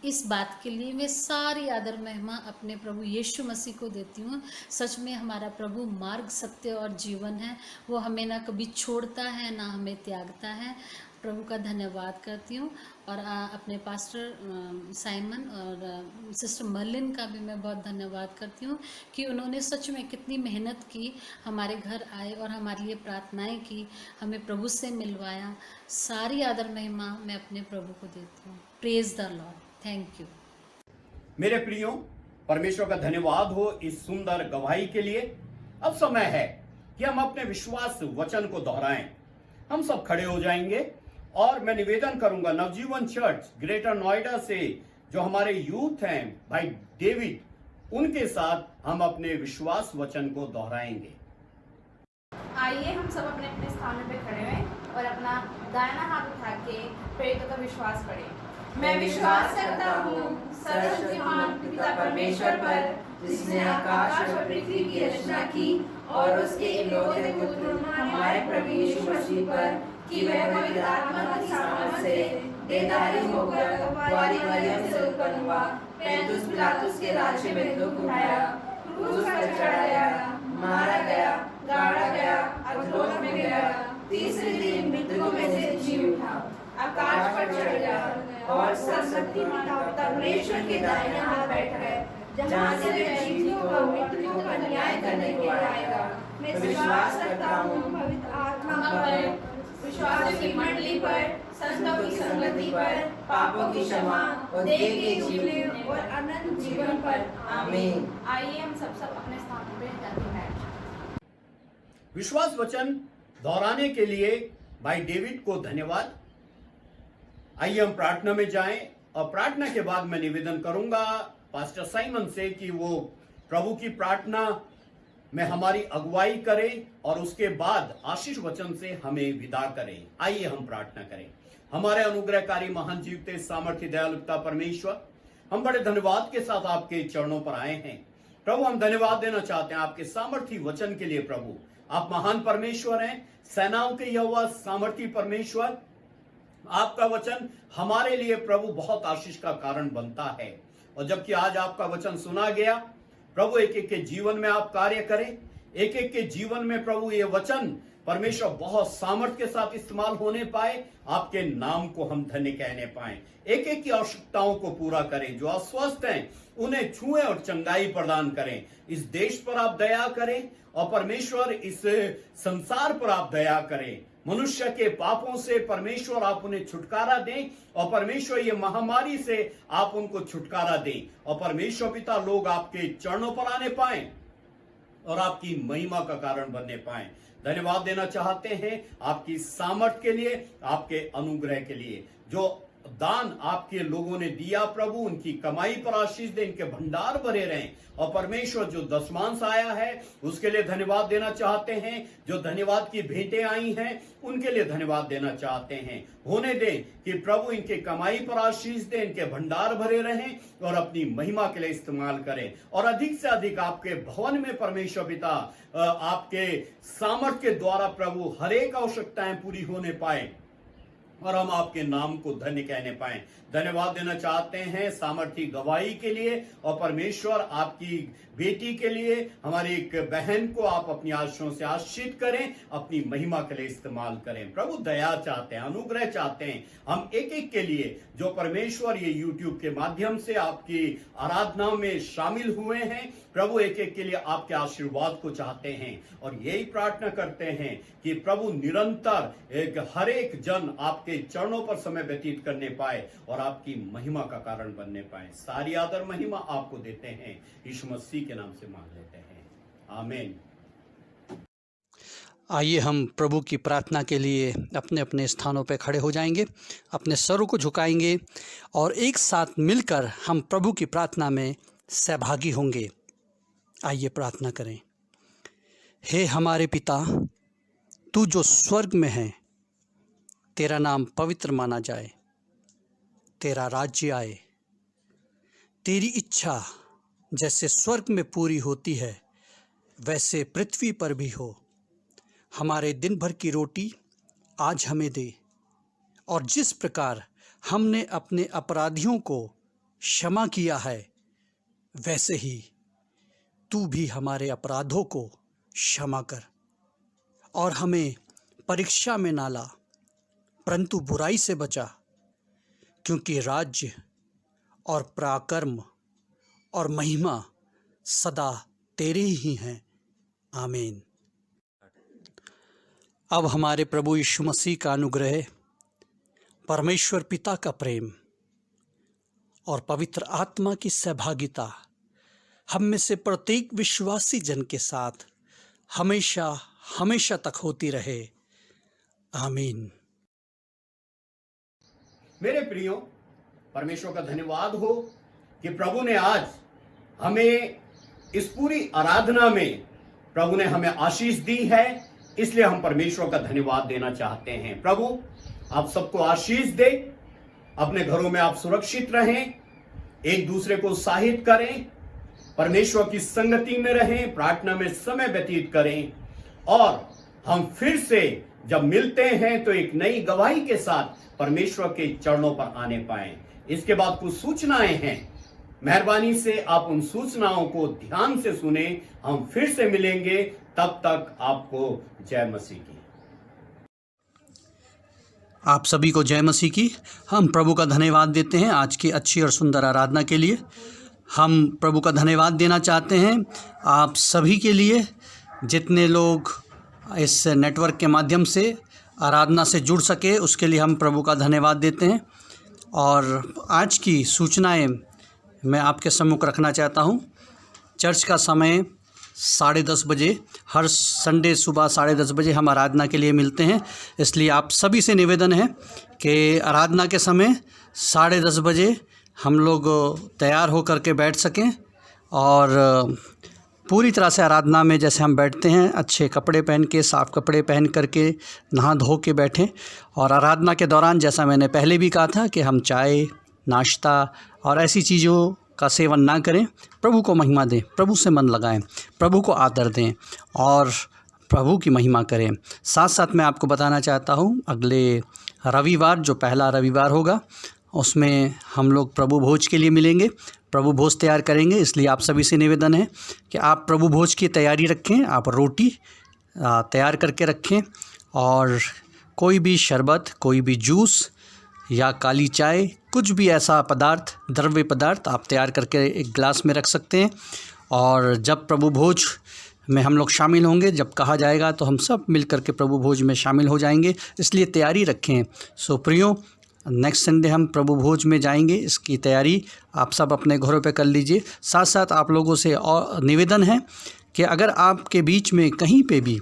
इस बात के लिए मैं सारी आदर महिमा अपने प्रभु यीशु मसीह को देती हूँ। सच में हमारा प्रभु मार्ग, सत्य और जीवन है, वो हमें ना कभी छोड़ता है ना हमें त्यागता है। प्रभु का धन्यवाद करती हूँ। और अपने पास्टर साइमन और सिस्टर मर्लिन का भी मैं बहुत धन्यवाद करती हूँ कि उन्होंने सच में कितनी मेहनत की, हमारे घर आए और हमारे लिए प्रार्थनाएं की, हमें प्रभु से मिलवाया। सारी आदर महिमा मैं अपने प्रभु को देती हूँ। Praise the Lord. Thank you. मेरे प्रियो, परमेश्वर का धन्यवाद हो इस सुंदर गवाही के लिए। अब समय है कि हम अपने विश्वास वचन को दोहराएं। हम सब खड़े हो जाएंगे और मैं निवेदन करूंगा नवजीवन चर्च ग्रेटर नोएडा से जो हमारे यूथ हैं भाई डेविड, उनके साथ हम अपने विश्वास वचन को दोहराएंगे। आइए हम सब अपने अपने स्थानों पे खड़े हैं और अपना दाहिना हाथ उठा के प्रेरितों का विश्वास पढ़ें। मैं विश्वास करता हूँ सर्वशक्तिमान पिता परमेश्वर पर, जिसने आकाश और पृथ्वी की रचना की, और उसके इकलौते पुत्र हमारे प्रभु यीशु मसीह पर कि वह पवित्र आत्मा की सामर्थ से देहधारी होकर कुंवारी मरियम से उत्पन्न हुआ, पैंतुस पिलातुस के राज्य में दुख उठाया, क्रूस पर चढ़ाया गया, मारा गया, गाड़ा गया, अधोलोक में गया, तीसरे दिन मृतकों में से जी उठा, आकाश पर चढ़ गया और सर्वशक्तिमान पिता परमेश्वर के दाहिने हाथ बैठा है, जहाँ से वह जीवितों और मृतकों का न्याय करने के लिए आएगा। मैं विश्वास करता हूँ पवित्र आत्मा पर, विश्वास की मंडली पर, संतों की संगति पर, पापों की क्षमा और देह के जीवने और अनंत जीवन पर। आमीन। आइए हम सब अपने स्थान पर जाते हैं। विश्वास वचन दोहराने के लिए भाई डेविड को धन्यवाद। आइए हम प्रार्थना में जाएं और प्रार्थना के बाद मैं निवेदन करूंगा पास्टर साइमन से कि वो प्रभु की प्रार्थना में हमारी अगुवाई करें और उसके बाद आशीष वचन से हमें विदा करें। आइए हम प्रार्थना करें। हमारे अनुग्रहकारी महान जीवते सामर्थ्य दयालुता परमेश्वर, हम बड़े धन्यवाद के साथ आपके चरणों पर आए हैं। प्रभु हम धन्यवाद देना चाहते हैं आपके सामर्थ्य वचन के लिए। प्रभु आप महान परमेश्वर हैं, सेनाओं के यहोवा, सामर्थ्य परमेश्वर। आपका वचन हमारे लिए प्रभु बहुत आशीष का कारण बनता है। और जबकि आज आपका वचन सुना गया, प्रभु एक एक के जीवन में आप कार्य करें, एक एक के जीवन में प्रभु ये वचन परमेश्वर बहुत सामर्थ के साथ इस्तेमाल होने पाए, आपके नाम को हम धन्य कहने पाए। एक एक की आवश्यकताओं को पूरा करें, जो अस्वस्थ हैं उन्हें छुएं और चंगाई प्रदान करें। इस देश पर आप दया करें और परमेश्वर इस संसार पर आप दया करें। मनुष्य के पापों से परमेश्वर आप उन्हें छुटकारा दें और परमेश्वर ये महामारी से आप उनको छुटकारा दें और परमेश्वर पिता लोग आपके चरणों पर आने पाएं और आपकी महिमा का कारण बनने पाएं। धन्यवाद देना चाहते हैं आपकी सामर्थ के लिए, आपके अनुग्रह के लिए। जो दान आपके लोगों ने दिया प्रभु, उनकी कमाई पर आशीष दे, इनके भंडार भरे रहें। और परमेश्वर जो दशमांश आया है उसके लिए धन्यवाद देना चाहते हैं। जो धन्यवाद की भेंटें आई हैं उनके लिए धन्यवाद देना चाहते हैं। होने दें कि प्रभु इनके कमाई पर आशीष दे, इनके भंडार भरे रहें और अपनी महिमा के लिए इस्तेमाल करें। और अधिक से अधिक आपके भवन में परमेश्वर पिता आपके सामर्थ्य के द्वारा प्रभु हर एक आवश्यकताएं पूरी होने पाए और हम आपके नाम को धन्य कहने पाए। धन्यवाद देना चाहते हैं सामर्थी गवाही के लिए और परमेश्वर आपकी बेटी के लिए, हमारी एक बहन को आप अपनी आशीषों से आशीषित करें, अपनी महिमा के लिए इस्तेमाल करें। प्रभु दया चाहते हैं, अनुग्रह चाहते हैं। हम एक एक के लिए जो परमेश्वर ये यूट्यूब के माध्यम से आपकी आराधना में शामिल हुए हैं, प्रभु एक एक के लिए आपके आशीर्वाद को चाहते हैं और यही प्रार्थना करते हैं कि प्रभु निरंतर हर एक जन आपके चरणों पर समय व्यतीत करने पाए और आपकी महिमा का कारण बनने पाए। सारी आदर महिमा आपको देते हैं, यीशु मसीह के नाम से मांग लेते हैं, आमीन। आइए हम प्रभु की प्रार्थना के लिए अपने अपने स्थानों पर खड़े हो जाएंगे, अपने सरों को झुकाएंगे और एक साथ मिलकर हम प्रभु की प्रार्थना में सहभागी होंगे। आइए प्रार्थना करें। हे हमारे पिता, तू जो स्वर्ग में है, तेरा नाम पवित्र माना जाए, तेरा राज्य आए, तेरी इच्छा जैसे स्वर्ग में पूरी होती है वैसे पृथ्वी पर भी हो। हमारे दिन भर की रोटी आज हमें दे और जिस प्रकार हमने अपने अपराधियों को क्षमा किया है वैसे ही तू भी हमारे अपराधों को क्षमा कर और हमें परीक्षा में ना ला, परंतु बुराई से बचा, क्योंकि राज्य और पराक्रम और महिमा सदा तेरे ही हैं, आमीन। अब हमारे प्रभु यीशु मसीह का अनुग्रह, परमेश्वर पिता का प्रेम और पवित्र आत्मा की सहभागिता हम में से प्रत्येक विश्वासी जन के साथ हमेशा हमेशा तक होती रहे, आमीन। मेरे प्रियो, परमेश्वर का धन्यवाद हो कि प्रभु ने आज हमें इस पूरी आराधना में प्रभु ने हमें आशीष दी है, इसलिए हम परमेश्वर का धन्यवाद देना चाहते हैं। प्रभु आप सबको आशीष दे, अपने घरों में आप सुरक्षित रहें, एक दूसरे को उत्साहित करें, परमेश्वर की संगति में रहें, प्रार्थना में समय व्यतीत करें और हम फिर से जब मिलते हैं तो एक नई गवाही के साथ परमेश्वर के चरणों पर आने पाएं। इसके बाद कुछ सूचनाएं हैं, मेहरबानी से आप उन सूचनाओं को ध्यान से सुने। हम फिर से मिलेंगे, तब तक आपको जय मसीह की। आप सभी को जय मसीह की। हम प्रभु का धन्यवाद देते हैं आज की अच्छी और सुंदर आराधना के लिए। हम प्रभु का धन्यवाद देना चाहते हैं आप सभी के लिए, जितने लोग इस नेटवर्क के माध्यम से आराधना से जुड़ सके, उसके लिए हम प्रभु का धन्यवाद देते हैं। और आज की सूचनाएं मैं आपके सम्मुख रखना चाहता हूं। चर्च का समय 10:30 बजे, हर संडे सुबह 10:30 बजे हम आराधना के लिए मिलते हैं। इसलिए आप सभी से निवेदन है कि आराधना के समय 10:30 बजे हम लोग तैयार होकर के बैठ सकें और पूरी तरह से आराधना में जैसे हम बैठते हैं, अच्छे कपड़े पहन के, साफ़ कपड़े पहन करके, नहा धो के बैठें। और आराधना के दौरान जैसा मैंने पहले भी कहा था कि हम चाय, नाश्ता और ऐसी चीज़ों का सेवन ना करें। प्रभु को महिमा दें, प्रभु से मन लगाएं, प्रभु को आदर दें और प्रभु की महिमा करें। साथ साथ मैं आपको बताना चाहता हूँ, अगले रविवार जो पहला रविवार होगा उसमें हम लोग प्रभु भोज के लिए मिलेंगे। प्रभु भोज तैयार करेंगे, इसलिए आप सभी से निवेदन है कि आप प्रभु भोज की तैयारी रखें। आप रोटी तैयार करके रखें और कोई भी शरबत, कोई भी जूस या काली चाय, कुछ भी ऐसा पदार्थ, द्रव्य पदार्थ आप तैयार करके एक गिलास में रख सकते हैं। और जब प्रभु भोज में हम लोग शामिल होंगे, जब कहा जाएगा तो हम सब मिल कर के प्रभु भोज में शामिल हो जाएंगे, इसलिए तैयारी रखें। सो प्रियो, नेक्स्ट संडे हम प्रभु भोज में जाएंगे, इसकी तैयारी आप सब अपने घरों पे कर लीजिए। साथ साथ आप लोगों से और निवेदन है कि अगर आपके बीच में कहीं पे भी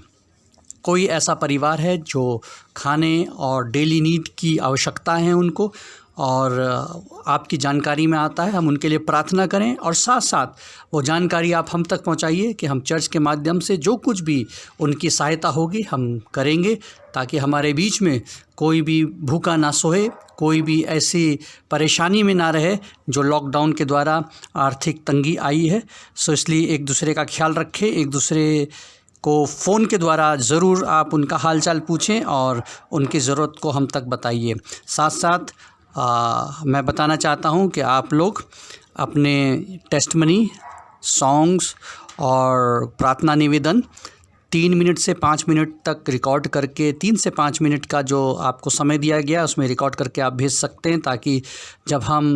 कोई ऐसा परिवार है जो खाने और डेली नीड की आवश्यकता है उनको, और आपकी जानकारी में आता है, हम उनके लिए प्रार्थना करें। और साथ साथ वो जानकारी आप हम तक पहुंचाइए कि हम चर्च के माध्यम से जो कुछ भी उनकी सहायता होगी हम करेंगे, ताकि हमारे बीच में कोई भी भूखा ना सोए, कोई भी ऐसी परेशानी में ना रहे जो लॉकडाउन के द्वारा आर्थिक तंगी आई है। सो इसलिए एक दूसरे का ख्याल रखें, एक दूसरे को फ़ोन के द्वारा ज़रूर आप उनका हालचाल पूछें और उनकी ज़रूरत को हम तक बताइए। साथ साथ मैं बताना चाहता हूं कि आप लोग अपने टेस्टमनी, सॉन्ग्स और प्रार्थना निवेदन 3 मिनट से 5 मिनट तक रिकॉर्ड करके, 3 से 5 मिनट का जो आपको समय दिया गया उसमें रिकॉर्ड करके आप भेज सकते हैं, ताकि जब हम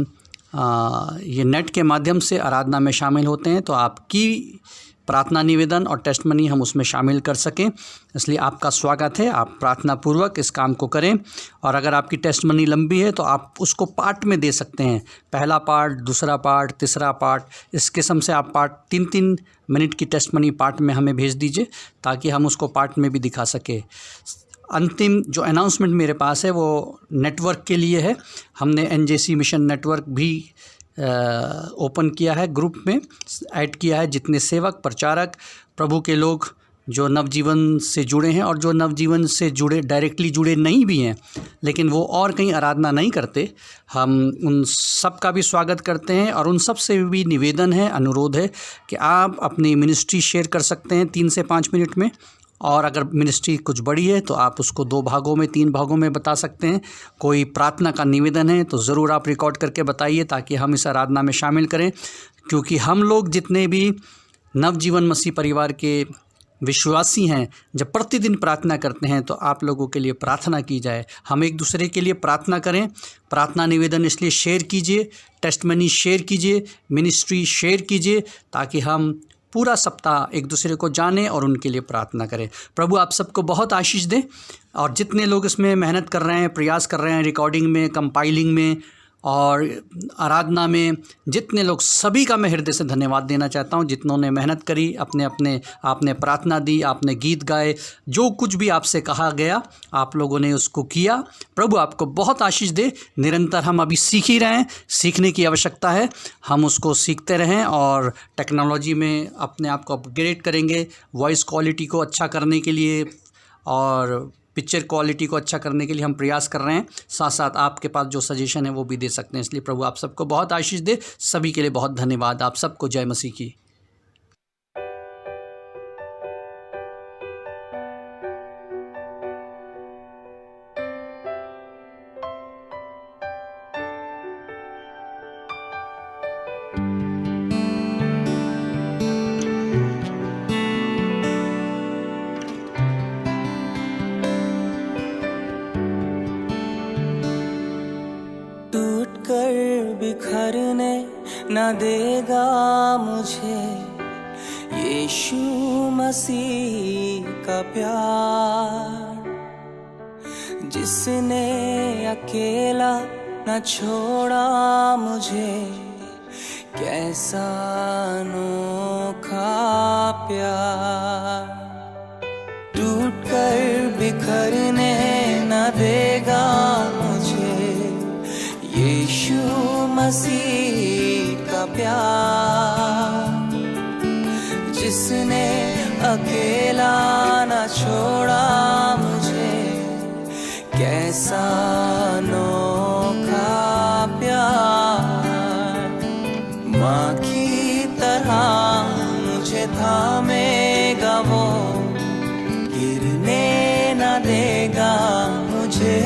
ये नेट के माध्यम से आराधना में शामिल होते हैं तो आपकी प्रार्थना निवेदन और टेस्टमनी हम उसमें शामिल कर सकें। इसलिए आपका स्वागत है, आप प्रार्थना पूर्वक इस काम को करें। और अगर आपकी टेस्टमनी लंबी है तो आप उसको पार्ट में दे सकते हैं, पहला पार्ट, दूसरा पार्ट, तीसरा पार्ट, इस किस्म से आप पार्ट 3-3 मिनट की टेस्टमनी पार्ट में हमें भेज दीजिए, ताकि हम उसको पार्ट में भी दिखा सके। अंतिम जो अनाउंसमेंट मेरे पास है वो नेटवर्क के लिए है। हमने NJC मिशन नेटवर्क भी ओपन किया है, ग्रुप में ऐड किया है। जितने सेवक, प्रचारक, प्रभु के लोग जो नवजीवन से जुड़े हैं और जो नवजीवन से जुड़े, डायरेक्टली जुड़े नहीं भी हैं, लेकिन वो और कहीं आराधना नहीं करते, हम उन सब का भी स्वागत करते हैं। और उन सब से भी निवेदन है, अनुरोध है कि आप अपनी मिनिस्ट्री शेयर कर सकते हैं 3 से 5 मिनट में। और अगर मिनिस्ट्री कुछ बड़ी है तो आप उसको 2 भागों में, 3 भागों में बता सकते हैं। कोई प्रार्थना का निवेदन है तो ज़रूर आप रिकॉर्ड करके बताइए, ताकि हम इस आराधना में शामिल करें। क्योंकि हम लोग जितने भी नवजीवन मसीह परिवार के विश्वासी हैं, जब प्रतिदिन प्रार्थना करते हैं तो आप लोगों के लिए प्रार्थना की जाए, हम एक दूसरे के लिए प्रार्थना करें। प्रार्थना निवेदन इसलिए शेयर कीजिए, टेस्टमनी शेयर कीजिए, मिनिस्ट्री शेयर कीजिए, ताकि हम पूरा सप्ताह एक दूसरे को जानें और उनके लिए प्रार्थना करें। प्रभु आप सबको बहुत आशीष दें। और जितने लोग इसमें मेहनत कर रहे हैं, प्रयास कर रहे हैं, रिकॉर्डिंग में, कंपाइलिंग में और आराधना में, जितने लोग, सभी का मैं हृदय से धन्यवाद देना चाहता हूं। जितनों ने मेहनत करी, आपने प्रार्थना दी, आपने गीत गाए, जो कुछ भी आपसे कहा गया आप लोगों ने उसको किया। प्रभु आपको बहुत आशीष दे। निरंतर हम अभी सीख ही रहे हैं, सीखने की आवश्यकता है, हम उसको सीखते रहें और टेक्नोलॉजी में अपने आप को अपग्रेड करेंगे। वॉइस क्वालिटी को अच्छा करने के लिए और पिक्चर क्वालिटी को अच्छा करने के लिए हम प्रयास कर रहे हैं। साथ साथ आपके पास जो सजेशन है वो भी दे सकते हैं। इसलिए प्रभु आप सबको बहुत आशीष दे। सभी के लिए बहुत धन्यवाद। आप सबको जय मसीह की। बिखरने न देगा मुझे यीशु मसीह का प्यार, जिसने अकेला न छोड़ा मुझे, कैसा अनोखा प्यार। टूट कर बिखरने न देगा मुझे यीशु मसीह का प्यार, जिसने अकेला न छोड़ा मुझे, कैसा अनोखा प्यार। माँ की तरह मुझे थामेगा वो, गिरने न देगा मुझे,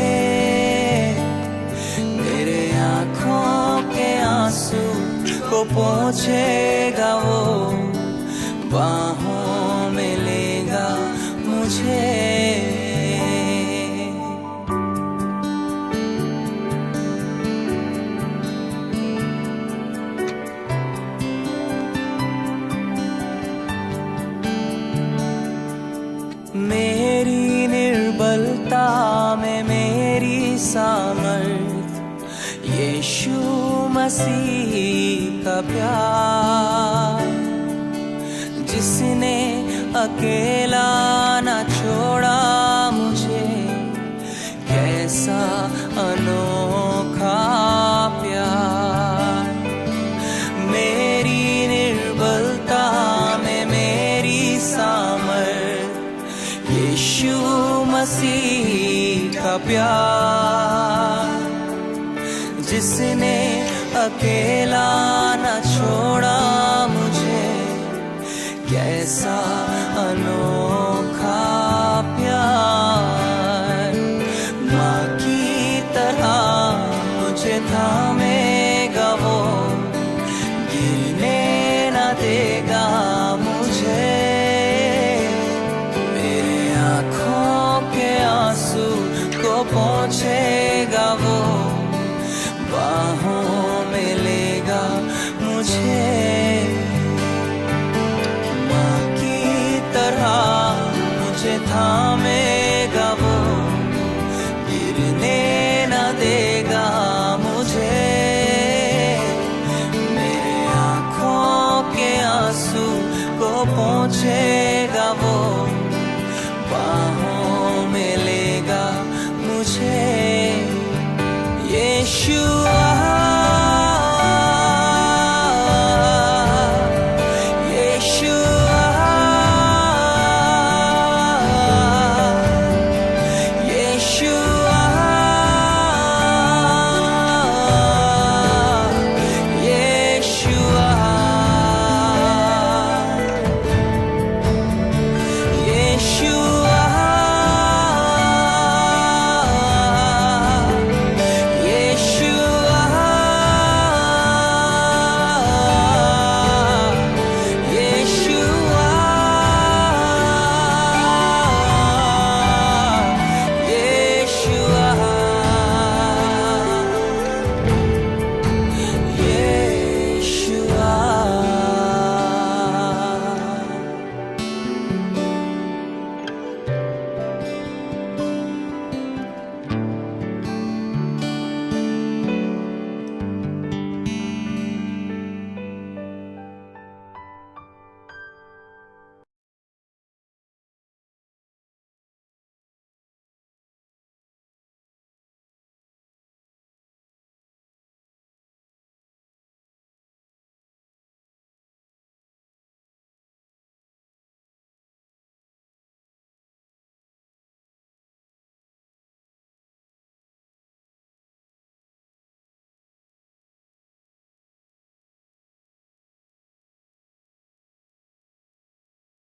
मेरे आँखों के आंसू को को पहुँचेगा वो, बाहों में लेगा मुझे। मेरी निर्बलता में मेरी सामर्थ, यीशु मसीह का प्यार, जिसने अकेला न छोड़ा मुझे, कैसा अनोखा प्यार। मेरी निर्बलता में मेरी सामर्थ, यीशु मसीह का प्यार, जिसने अकेला न छोड़ा मुझे, कैसा अनोखा प्यार। माँ की तरह मुझे थामेगा वो, गिरने न देगा मुझे। मेरे आँखों के आंसू को पहुँचेगा वो, बाहों में लेगा मुझे। माँ की तरह मुझे थामेगा वो, गिरने न देगा मुझे। मेरे आँखों के आंसू को पहुँचे